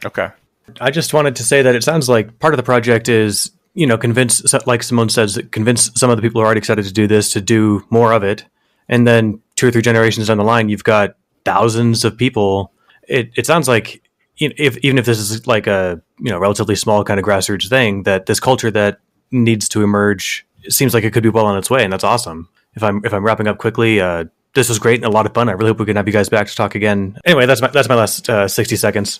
Okay. I just wanted to say that it sounds like part of the project is, convince, like Simone says, convince some of the people who are already excited to do this to do more of it. And then 2 or 3 generations down the line, you've got thousands of people. It sounds like, even if this is like a relatively small kind of grassroots thing, that this culture that needs to emerge, it seems like it could be well on its way, and that's awesome. If I'm wrapping up quickly, this was great and a lot of fun. I really hope we can have you guys back to talk again. Anyway, that's my last 60 seconds.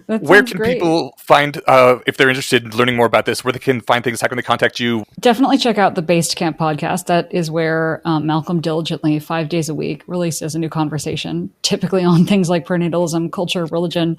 Where can people find, if they're interested in learning more about this, where they can find things? How can they contact you? Definitely check out the Basecamp podcast. That is where Malcolm diligently, 5 days a week, releases a new conversation, typically on things like prenatalism, culture, religion,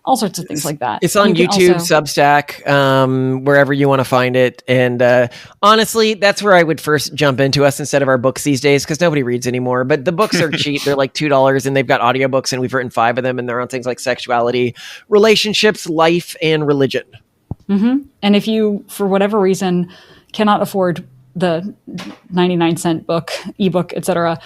all sorts of things like that. It's on You can YouTube, also- Substack, wherever you want to find it. And honestly, that's where I would first jump into us instead of our books these days, because nobody reads anymore. But the books are cheap. They're like $2, and they've got audiobooks, and we've written 5 of them, and they're on things like sexuality, relationships, life, and religion. And if you, for whatever reason, cannot afford the 99-cent book, ebook, etc.,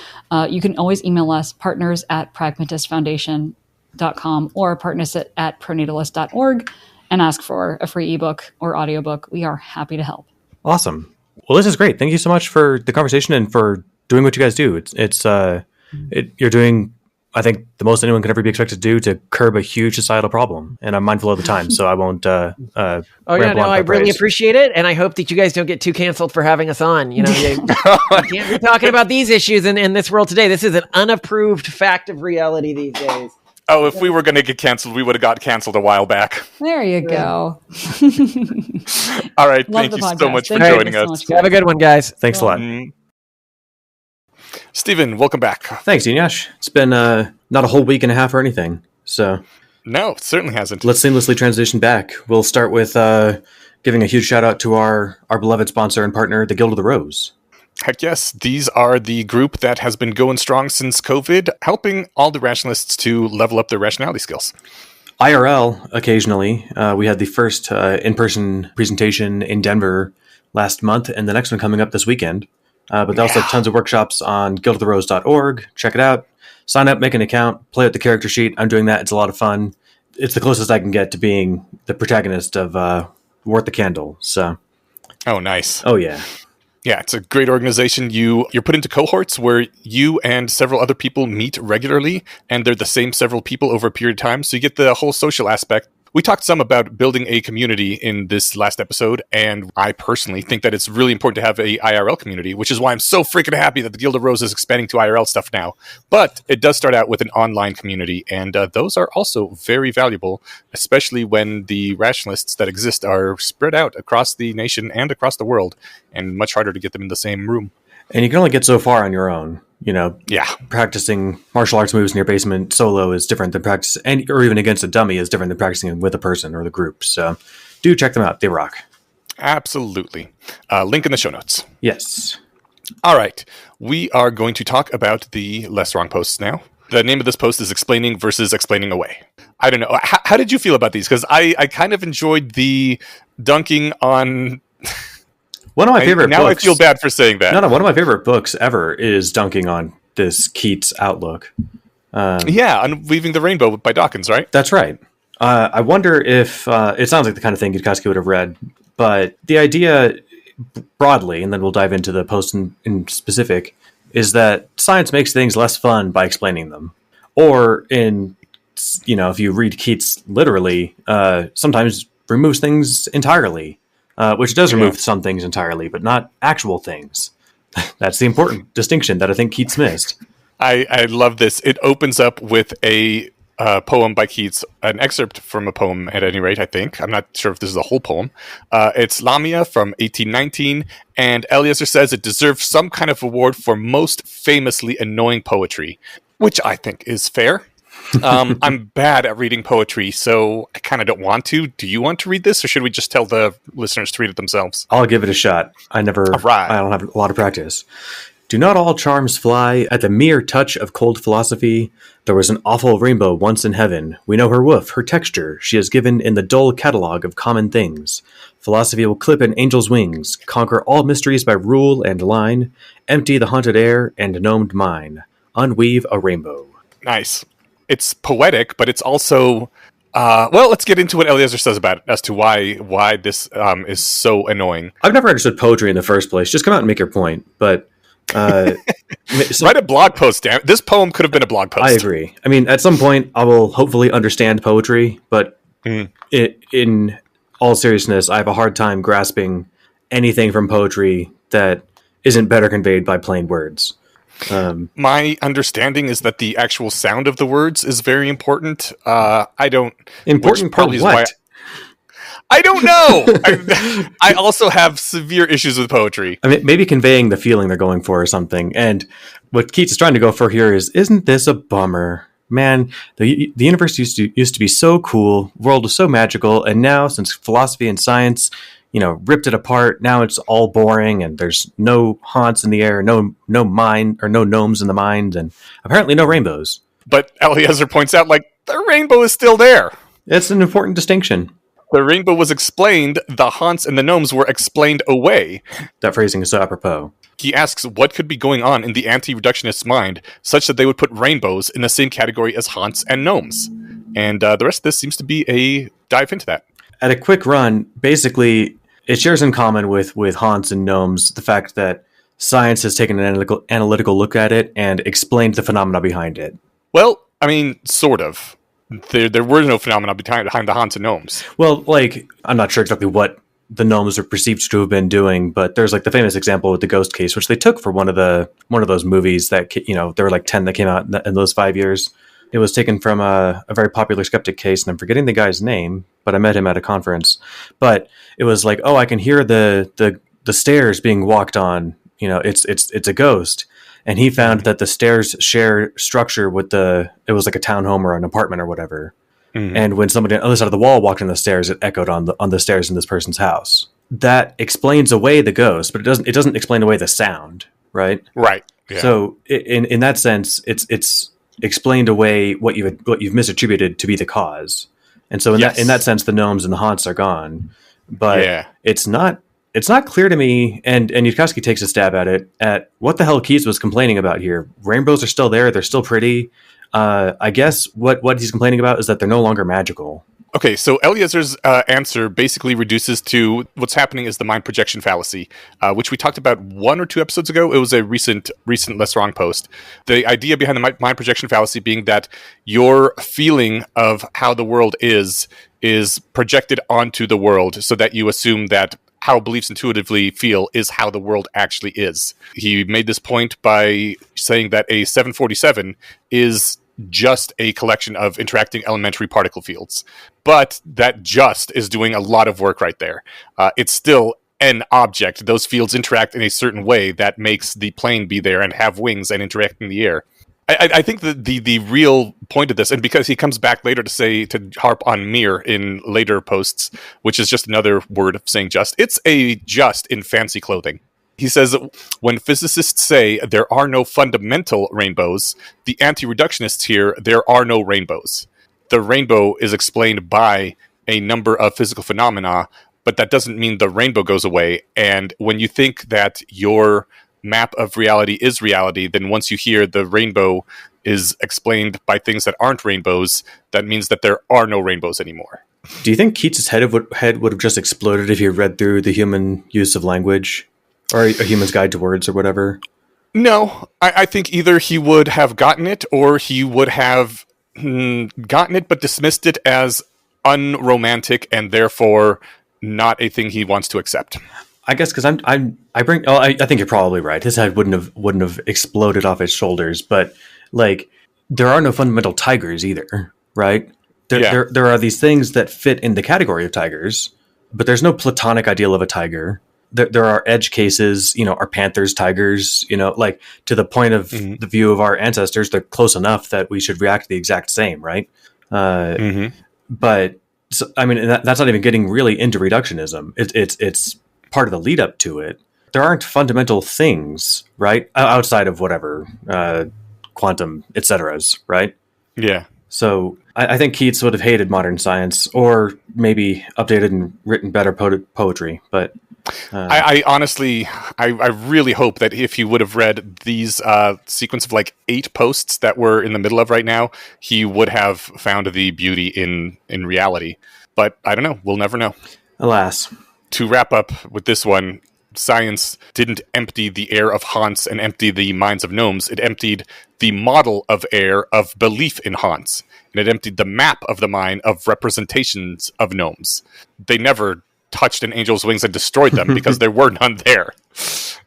you can always email us, partners@pragmatistfoundation.com or partners@pronatalist.org, and ask for a free ebook or audiobook. We are happy to help. Awesome. Well, this is great. Thank you so much for the conversation and for doing what you guys do. You're doing, I think, the most anyone can ever be expected to do to curb a huge societal problem. And I'm mindful of the time, so I won't. I really appreciate it, and I hope that you guys don't get too canceled for having us on. You can't be talking about these issues in this world today. This is an unapproved fact of reality these days. Oh, if we were going to get canceled, we would have got canceled a while back. There you go. All right. Love Thank the you podcast. so much for Thank you joining so us. much, Have a good one, guys. Thanks a lot. Stephen, welcome back. Thanks, Inyash. It's been not a whole week and a half or anything, so No, it certainly hasn't. let's seamlessly transition back. We'll start with giving a huge shout out to our beloved sponsor and partner, the Guild of the Rose. Heck yes, these are the group that has been going strong since COVID, helping all the rationalists to level up their rationality skills. IRL, occasionally. We had the first in-person presentation in Denver last month, and the next one coming up this weekend. But they also have tons of workshops on guildoftheRose.org. Check it out. Sign up, make an account, play with the character sheet. I'm doing that. It's a lot of fun. It's the closest I can get to being the protagonist of Worth the Candle. So, Oh, nice. oh yeah. Yeah, it's a great organization. You're put into cohorts where you and several other people meet regularly, and they're the same several people over a period of time. So you get the whole social aspect. We talked some about building a community in this last episode, and I personally think that it's really important to have a IRL community, which is why I'm so freaking happy that the Guild of Rose is expanding to IRL stuff now. But it does start out with an online community, and those are also very valuable, especially when the rationalists that exist are spread out across the nation and across the world, and much harder to get them in the same room. And you can only get so far on your own. Yeah. Practicing martial arts moves in your basement solo is different than practicing, or even against a dummy is different than practicing with a person or the group. So do check them out. They rock. Absolutely. Link in the show notes. Yes. All right. We are going to talk about the less wrong posts now. The name of this post is Explaining versus Explaining Away. I don't know. How did you feel about these? Because I kind of enjoyed the dunking on... One of my favorite now books. I feel bad for saying that. No, one of my favorite books ever is dunking on this Keats outlook. Yeah, on Weaving the Rainbow by Dawkins, right? That's right. I wonder if it sounds like the kind of thing Yudkowsky would have read, but the idea broadly, and then we'll dive into the post in specific, is that science makes things less fun by explaining them. Or if you read Keats literally, sometimes removes things entirely. Which does remove some things entirely, but not actual things. That's the important distinction that I think Keats missed. I love this. It opens up with a poem by Keats, an excerpt from a poem at any rate, I think. I'm not sure if this is a whole poem. It's Lamia from 1819, and Eliezer says it deserves some kind of award for most famously annoying poetry, which I think is fair. I'm bad at reading poetry, so I kind of don't want to. Do you want to read this, or should we just tell the listeners to read it themselves? I'll give it a shot. I don't have a lot of practice. Do not all charms fly at the mere touch of cold philosophy? There was an awful rainbow once in heaven. We know her woof, her texture, she is given in the dull catalogue of common things. Philosophy will clip an angel's wings, conquer all mysteries by rule and line, empty the haunted air and gnomed mine, unweave a rainbow. Nice. It's poetic, but it's also... let's get into what Eliezer says about it, as to why this is so annoying. I've never understood poetry in the first place. Just come out and make your point. But write a blog post, damn it. This poem could have been a blog post. I agree. I mean, at some point, I will hopefully understand poetry, but in all seriousness, I have a hard time grasping anything from poetry that isn't better conveyed by plain words. My understanding is that the actual sound of the words is very important. I don't... Important for what? I don't know! I also have severe issues with poetry. I mean, maybe conveying the feeling they're going for or something. And what Keats is trying to go for here is, isn't this a bummer? man, the universe used to be so cool, world was so magical, and now since philosophy and science, ripped it apart, now it's all boring, and there's no haunts in the air, no mind or no gnomes in the mind, and apparently no rainbows. But Eliezer points out, like, the rainbow is still there. It's an important distinction. The rainbow was explained, the haunts and the gnomes were explained away. That phrasing is so apropos. He asks what could be going on in the anti-reductionist's mind, such that they would put rainbows in the same category as haunts and gnomes. And the rest of this seems to be a dive into that. At a quick run, basically, it shares in common with haunts and gnomes the fact that science has taken an analytical look at it and explained the phenomena behind it. Well, I mean, sort of. There were no phenomena behind the haunts and gnomes. Well, like, I'm not sure exactly what the gnomes are perceived to have been doing, but there's like the famous example with the ghost case, which they took for one of those movies that, there were like 10 that came out in those 5 years. It was taken from a very popular skeptic case, and I'm forgetting the guy's name, but I met him at a conference. But it was like, oh, I can hear the stairs being walked on. It's a ghost. And he found that the stairs share structure with it was like a townhome or an apartment or whatever. Mm-hmm. And when somebody on the other side of the wall walked on the stairs, it echoed on the stairs in this person's house. That explains away the ghost, but it doesn't explain away the sound, right? Right. Yeah. So in that sense, it's explained away what you've misattributed to be the cause. And so in that sense, the gnomes and the haunts are gone. But it's not clear to me, and Yudkowsky takes a stab at it, at what the hell Keats was complaining about here. Rainbows are still there. They're still pretty. I guess what he's complaining about is that they're no longer magical. Okay, so Eliezer's answer basically reduces to what's happening is the mind projection fallacy, which we talked about 1 or 2 episodes ago. It was a recent Less Wrong post. The idea behind the mind projection fallacy being that your feeling of how the world is projected onto the world, so that you assume that how beliefs intuitively feel is how the world actually is. He made this point by saying that a 747 is just a collection of interacting elementary particle fields. But that just is doing a lot of work right there. It's still an object. Those fields interact in a certain way that makes the plane be there and have wings and interact in the air. I think the real point of this, and because he comes back later to harp on mere in later posts, which is just another word of saying just, it's a just in fancy clothing. He says that when physicists say there are no fundamental rainbows, the anti-reductionists here, there are no rainbows. The rainbow is explained by a number of physical phenomena, but that doesn't mean the rainbow goes away. And when you think that your map of reality is reality, then once you hear the rainbow is explained by things that aren't rainbows, that means that there are no rainbows anymore. Do you think Keats's head would have just exploded if he read through The Human Use of Language or A Human's Guide to Words or whatever? No, I think either he would have gotten it or he would have gotten it but dismissed it as unromantic and therefore not a thing he wants to accept. I guess because I think you're probably right. His head wouldn't have exploded off his shoulders, but like there are no fundamental tigers either, right? There are these things that fit in the category of tigers, but there's no platonic ideal of a tiger. There are edge cases, are panthers tigers, like to the point of the view of our ancestors, they're close enough that we should react the exact same, right? But so, I mean, that's not even getting really into reductionism. It's part of the lead up to it. There aren't fundamental things, right, outside of whatever quantum, etceteras, right? Yeah. So I think Keats would have hated modern science, or maybe updated and written better poetry. But I honestly, I really hope that if he would have read these sequence of like 8 posts that we're in the middle of right now, he would have found the beauty in reality. But I don't know. We'll never know. Alas. To wrap up with this one, science didn't empty the air of haunts and empty the minds of gnomes. It emptied the model of air of belief in haunts. And it emptied the map of the mind of representations of gnomes. They never touched an angel's wings and destroyed them because there were none there.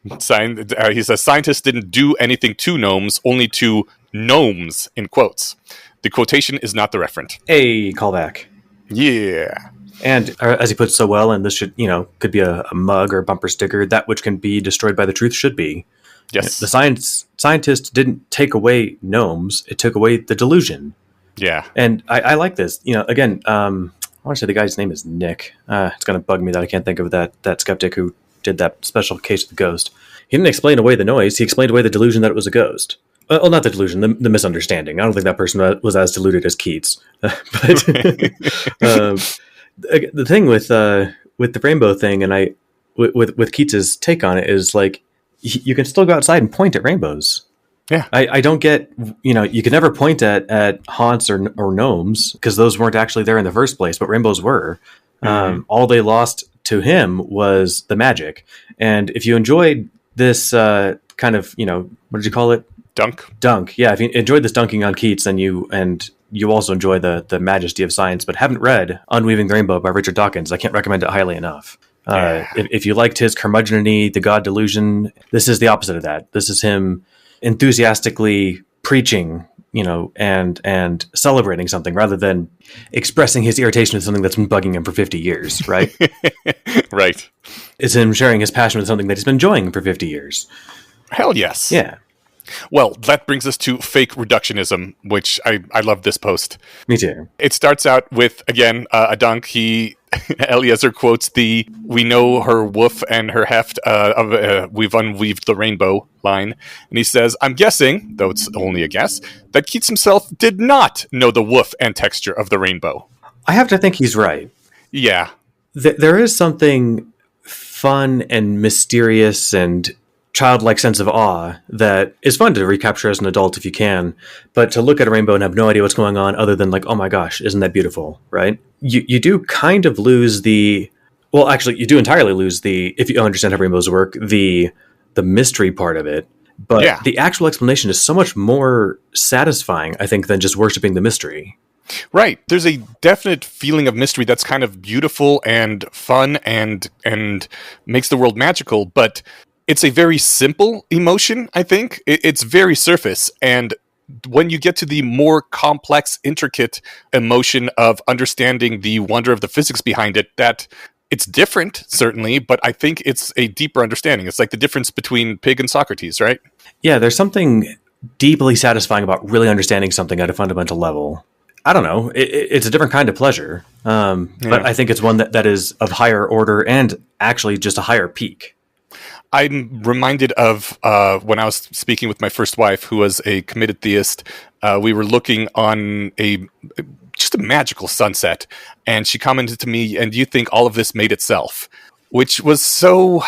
He says, scientists didn't do anything to gnomes, only to gnomes, in quotes. The quotation is not the referent. A callback. Yeah. And as he puts so well, and this should, could be a mug or a bumper sticker, that which can be destroyed by the truth should be. Yes. The scientists didn't take away gnomes; it took away the delusion. Yeah. And I like this. Again, I want to say the guy's name is Nick. It's going to bug me that I can't think of that skeptic who did that special case of the ghost. He didn't explain away the noise. He explained away the delusion that it was a ghost. Well, not the delusion, the misunderstanding. I don't think that person was as deluded as Keats. But the thing with the rainbow thing, and with Keats's take on it, is like you can still go outside and point at rainbows. Yeah. I don't get, you can never point at haunts or gnomes because those weren't actually there in the first place, but rainbows were. All they lost to him was the magic. And if you enjoyed this kind of, what did you call it? Dunk. Yeah. If you enjoyed this dunking on Keats, then you also enjoy the majesty of science, but haven't read Unweaving the Rainbow by Richard Dawkins, I can't recommend it highly enough. If you liked his curmudgeonly, the God delusion, this is the opposite of that. This is him enthusiastically preaching, and celebrating something rather than expressing his irritation with something that's been bugging him for 50 years, right? Right. It's him sharing his passion with something that he's been enjoying for 50 years. Hell yes. Yeah. Well, that brings us to fake reductionism, which I love this post. Me too. It starts out with, again, a dunk. Eliezer quotes "We know her woof and her heft of we've unweaved the rainbow" line. And he says, "I'm guessing, though it's only a guess, that Keats himself did not know the woof and texture of the rainbow." I have to think he's right. Yeah. There is something fun and mysterious and childlike sense of awe that is fun to recapture as an adult if you can, but to look at a rainbow and have no idea what's going on other than like, oh my gosh, isn't that beautiful, right? You do kind of lose you do entirely lose if you understand how rainbows work, the mystery part of it, but the actual explanation is so much more satisfying, I think, than just worshiping the mystery. Right. There's a definite feeling of mystery that's kind of beautiful and fun and makes the world magical, but it's a very simple emotion, I think. It's very surface. And when you get to the more complex, intricate emotion of understanding the wonder of the physics behind it, that it's different, certainly, but I think it's a deeper understanding. It's like the difference between Pig and Socrates, right? Yeah, there's something deeply satisfying about really understanding something at a fundamental level. I don't know. It's a different kind of pleasure. But I think it's one that is of higher order and actually just a higher peak. I'm reminded of when I was speaking with my first wife, who was a committed theist. We were looking on just a magical sunset, and she commented to me, "And do you think all of this made itself?" Which was so,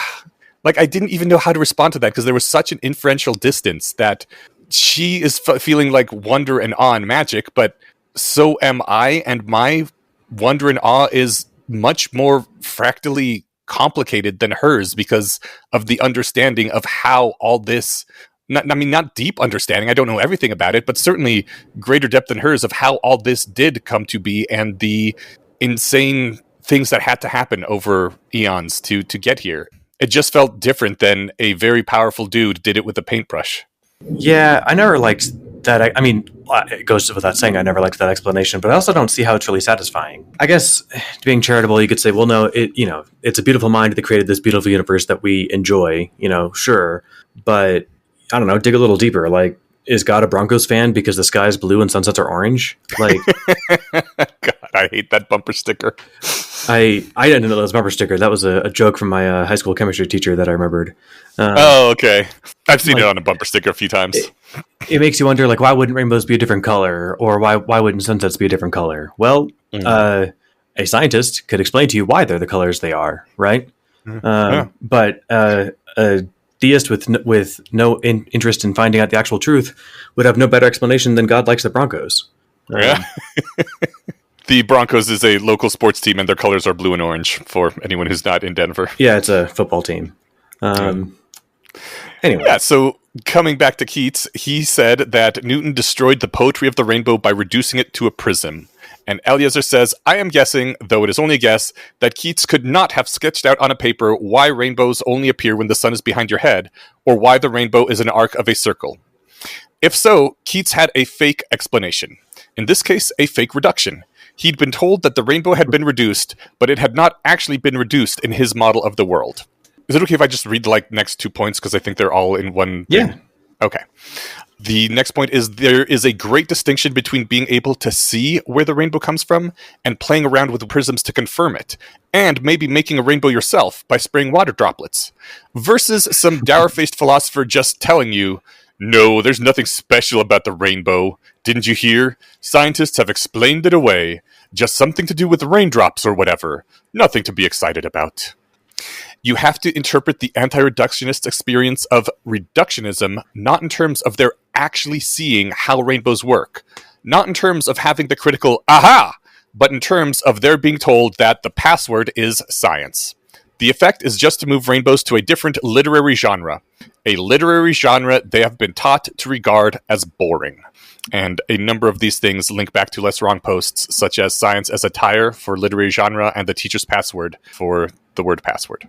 I didn't even know how to respond to that because there was such an inferential distance that she is feeling like wonder and awe and magic, but so am I, and my wonder and awe is much more fractally complicated than hers because of the understanding of how all this, not deep understanding, I don't know everything about it, but certainly greater depth than hers of how all this did come to be and the insane things that had to happen over eons to get here. It just felt different than a very powerful dude did it with a paintbrush. Yeah, I never liked that. I mean, it goes without saying I never liked that explanation, but I also don't see how it's really satisfying. I guess, being charitable, you could say, well, no, it's a beautiful mind that created this beautiful universe that we enjoy, sure. But, I don't know, dig a little deeper. Like, is God a Broncos fan because the sky is blue and sunsets are orange? Like, God, I hate that bumper sticker. I didn't know that was a bumper sticker. That was a joke from my high school chemistry teacher that I remembered. Okay. I've seen it on a bumper sticker a few times. It makes you wonder, why wouldn't rainbows be a different color? Or why wouldn't sunsets be a different color? Well, a scientist could explain to you why they're the colors they are, right? But a theist with no interest in finding out the actual truth would have no better explanation than God likes the Broncos. Yeah. The Broncos is a local sports team, and their colors are blue and orange for anyone who's not in Denver. Yeah, it's a football team. Anyway. Yeah, so coming back to Keats, he said that Newton destroyed the poetry of the rainbow by reducing it to a prism. And Eliezer says, I am guessing, though it is only a guess, that Keats could not have sketched out on a paper why rainbows only appear when the sun is behind your head, or why the rainbow is an arc of a circle. If so, Keats had a fake explanation. In this case, a fake reduction. He'd been told that the rainbow had been reduced, but it had not actually been reduced in his model of the world. Is it okay if I just read the next 2 points because I think they're all in one thing? Yeah. Okay. The next point is there is a great distinction between being able to see where the rainbow comes from and playing around with prisms to confirm it, and maybe making a rainbow yourself by spraying water droplets, versus some dour-faced philosopher just telling you, no, there's nothing special about the rainbow. Didn't you hear? Scientists have explained it away. Just something to do with raindrops or whatever. Nothing to be excited about. You have to interpret the anti-reductionist experience of reductionism not in terms of their actually seeing how rainbows work, not in terms of having the critical aha, but in terms of their being told that the password is science. The effect is just to move rainbows to a different literary genre, a literary genre they have been taught to regard as boring. And a number of these things link back to less wrong posts, such as science as a tire for literary genre and the teacher's password for the word password.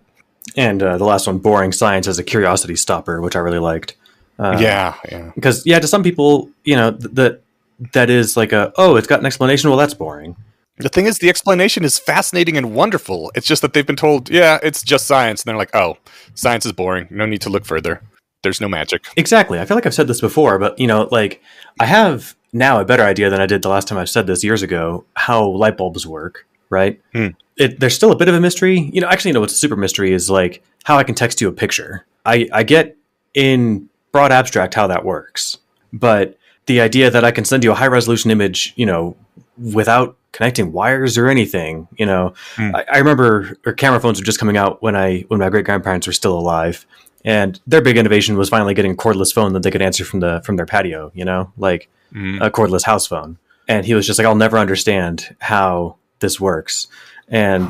And the last one, boring science as a curiosity stopper, which I really liked. Yeah. Because, to some people, that is like it's got an explanation. Well, that's boring. The thing is, the explanation is fascinating and wonderful. It's just that they've been told, yeah, it's just science. And they're like, oh, science is boring. No need to look further. There's no magic. Exactly. I feel like I've said this before, but, I have now a better idea than I did the last time I said this years ago, how light bulbs work, right? There's still a bit of a mystery. What's a super mystery is like how I can text you a picture. I get in broad abstract how that works, but the idea that I can send you a high resolution image, without connecting wires or anything, I remember camera phones were just coming out when my great grandparents were still alive, and their big innovation was finally getting a cordless phone that they could answer from their patio, a cordless house phone. And he was just like, I'll never understand how this works. And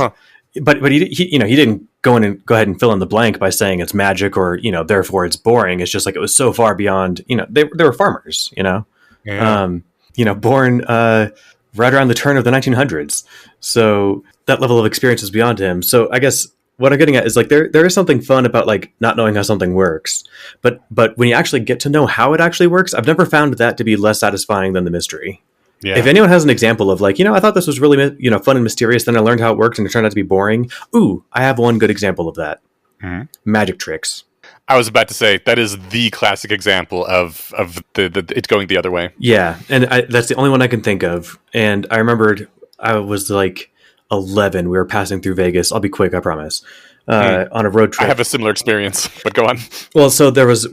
but he didn't go ahead and fill in the blank by saying it's magic or therefore it's boring. It's just like it was so far beyond. They were farmers. Born right around the turn of the 1900s. So that level of experience is beyond him. So I guess what I'm getting at is like there is something fun about like not knowing how something works, but when you actually get to know how it actually works, I've never found that to be less satisfying than the mystery. Yeah. If anyone has an example of like, I thought this was really, fun and mysterious, then I learned how it worked and it turned out to be boring. Ooh, I have one good example of that. Mm-hmm. Magic tricks. I was about to say, that is the classic example of the it going the other way. Yeah, and that's the only one I can think of. And I remembered I was like 11. We were passing through Vegas. I'll be quick, I promise. On a road trip. I have a similar experience, but go on. Well, so there was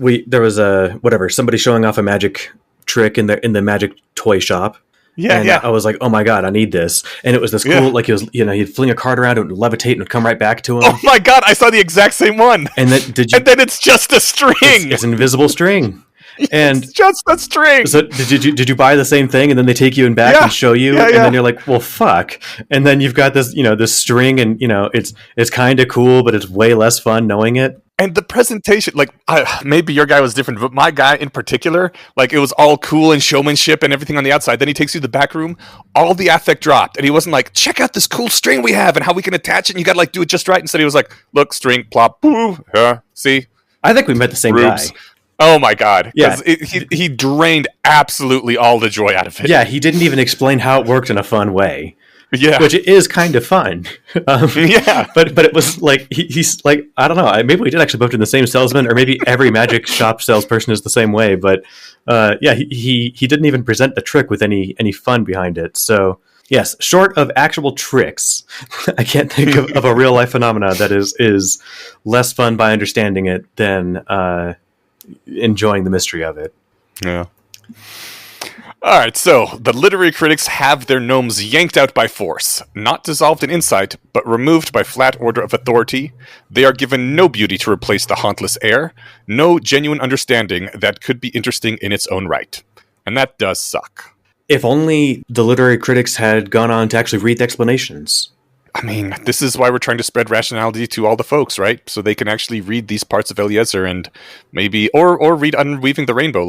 somebody showing off a magic trick in the magic toy shop. Yeah. I was like, oh my God, I need this. And it was this cool, like he'd fling a card around, it would levitate and it would come right back to him. Oh my God, I saw the exact same one. And then and then it's just a string. It's an invisible string. And it's just a string. So did you buy the same thing and then they take you in back and show you and then you're like, well, fuck. And then you've got this, this string and it's kind of cool, but it's way less fun knowing it. And the presentation, maybe your guy was different, but my guy in particular, it was all cool and showmanship and everything on the outside. Then he takes you to the back room, all the affect dropped. And he wasn't like, check out this cool string we have and how we can attach it. And you got to do it just right. Instead, he was like, look, string, plop, boo, see? I think we met the same guy. Oh my God. Yeah. He drained absolutely all the joy out of it. Yeah, he didn't even explain how it worked in a fun way. Yeah. Which is kind of fun. But it was like, he's like, I don't know, maybe we did actually both in the same salesman, or maybe every magic shop salesperson is the same way. But he didn't even present the trick with any fun behind it. So yes, short of actual tricks, I can't think of a real life phenomena that is less fun by understanding it than enjoying the mystery of it. Yeah. All right, so the literary critics have their gnomes yanked out by force, not dissolved in insight, but removed by flat order of authority. They are given no beauty to replace the hauntless air, no genuine understanding that could be interesting in its own right. And that does suck. If only the literary critics had gone on to actually read the explanations. I mean, this is why we're trying to spread rationality to all the folks, right? So they can actually read these parts of Eliezer and maybe, or read Unweaving the Rainbow.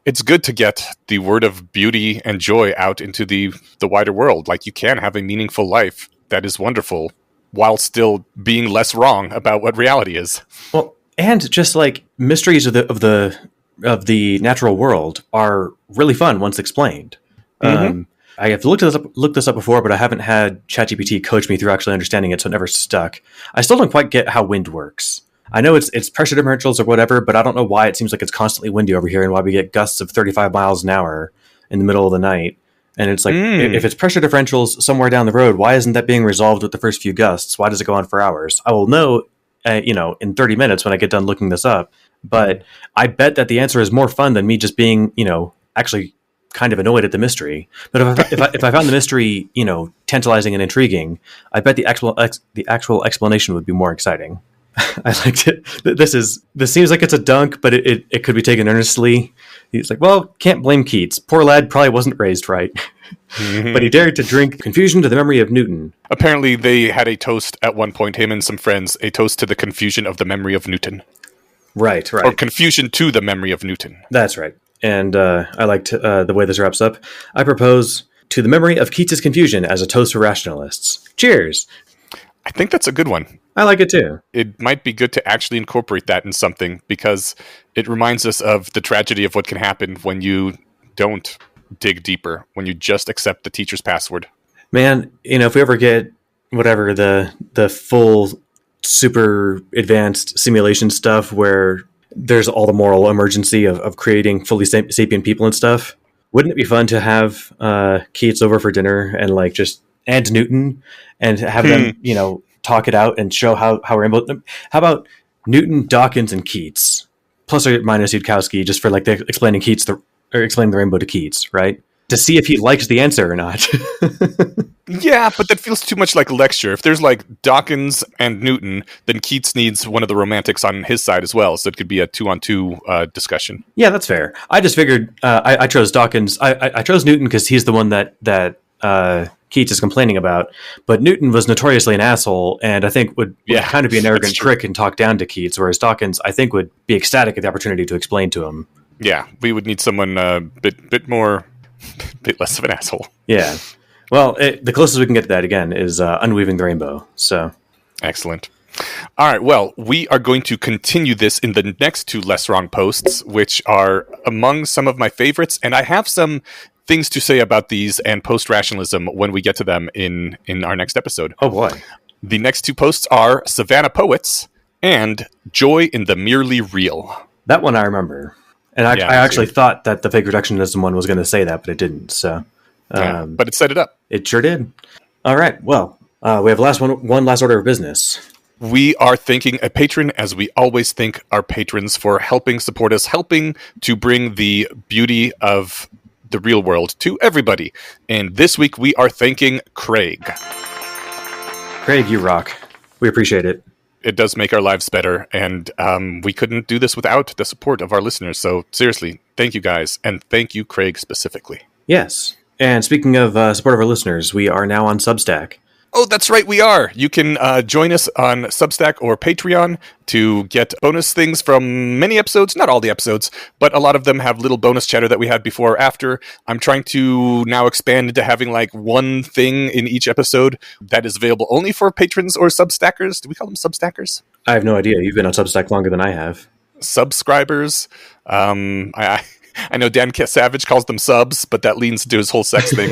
It's good to get the word of beauty and joy out into the wider world. You can have a meaningful life that is wonderful while still being less wrong about what reality is. Well, and just mysteries of the natural world are really fun once explained. Mm-hmm. I have looked this up before, but I haven't had ChatGPT coach me through actually understanding it, so it never stuck. I still don't quite get how wind works. I know it's pressure differentials or whatever, but I don't know why it seems like it's constantly windy over here and why we get gusts of 35 miles an hour in the middle of the night. And it's like, if it's pressure differentials somewhere down the road, why isn't that being resolved with the first few gusts? Why does it go on for hours? I will know, in 30 minutes when I get done looking this up. But I bet that the answer is more fun than me just being, actually kind of annoyed at the mystery. But if I found the mystery, tantalizing and intriguing, I bet the actual explanation would be more exciting. I liked it. This seems like it's a dunk, but it could be taken earnestly. He's like, well, can't blame Keats. Poor lad probably wasn't raised right. But he dared to drink confusion to the memory of Newton. Apparently they had a toast at one point, him and some friends, a toast to the confusion of the memory of Newton. Right. Or confusion to the memory of Newton. That's right. And I liked the way this wraps up. I propose to the memory of Keats's confusion as a toast for rationalists. Cheers. I think that's a good one. I like it too. It might be good to actually incorporate that in something because it reminds us of the tragedy of what can happen when you don't dig deeper, when you just accept the teacher's password. Man, if we ever get whatever the full super advanced simulation stuff where there's all the moral emergency of creating fully sapient people and stuff, wouldn't it be fun to have Keats over for dinner and Newton and have them, talk it out and show how rainbow. How about Newton, Dawkins, and Keats, plus or minus Yudkowsky, just for explaining explaining the rainbow to Keats, right? To see if he likes the answer or not. Yeah, but that feels too much like a lecture. If there's Dawkins and Newton, then Keats needs one of the romantics on his side as well, so it could be a 2-on-2 discussion. Yeah, that's fair. I just figured I chose Dawkins. I chose Newton because he's the one that Keats is complaining about, but Newton was notoriously an asshole, and I think would kind of be an arrogant prick and talk down to Keats, whereas Dawkins, I think, would be ecstatic at the opportunity to explain to him. Yeah, we would need someone a bit less of an asshole. Yeah. Well, the closest we can get to that, again, is Unweaving the Rainbow. So excellent. All right, well, we are going to continue this in the next two Less Wrong posts, which are among some of my favorites, and I have some things to say about these and post-rationalism when we get to them in our next episode. Oh, boy. The next two posts are Savannah Poets and Joy in the Merely Real. That one I remember. And I actually thought that the fake reductionism one was going to say that, but it didn't. So, but it set it up. It sure did. All right. Well, we have one last order of business. We are thanking a patron, as we always thank our patrons, for helping support us, helping to bring the beauty of the real world to everybody. And this week we are thanking Craig. Craig, you rock. We appreciate it. It does make our lives better, and we couldn't do this without the support of our listeners. So seriously, thank you guys, and thank you, Craig, specifically. Yes. And speaking of support of our listeners, we are now on Substack. Oh, that's right, we are. You can join us on Substack or Patreon to get bonus things from many episodes. Not all the episodes, but a lot of them have little bonus chatter that we had before or after. I'm trying to now expand into having one thing in each episode that is available only for patrons or Substackers. Do we call them Substackers? I have no idea. You've been on Substack longer than I have. Subscribers. I know Dan Savage calls them subs, but that leans into his whole sex thing.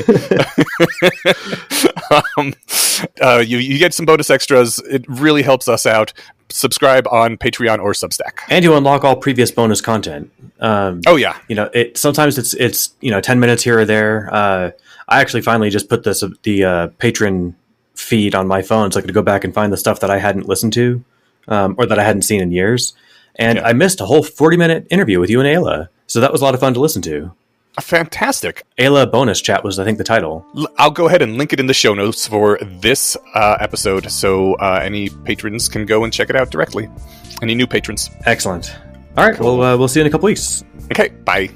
You get some bonus extras. It really helps us out. Subscribe on Patreon or Substack. And you unlock all previous bonus content. Sometimes it's 10 minutes here or there. I actually finally just put the patron feed on my phone so I could go back and find the stuff that I hadn't listened to or that I hadn't seen in years. And I missed a whole 40-minute interview with you and Ayla. So that was a lot of fun to listen to. Fantastic. Ayla bonus chat was, I think, the title. I'll go ahead and link it in the show notes for this episode, so any patrons can go and check it out directly. Any new patrons. Excellent. All right, cool. We'll see you in a couple weeks. Okay, bye.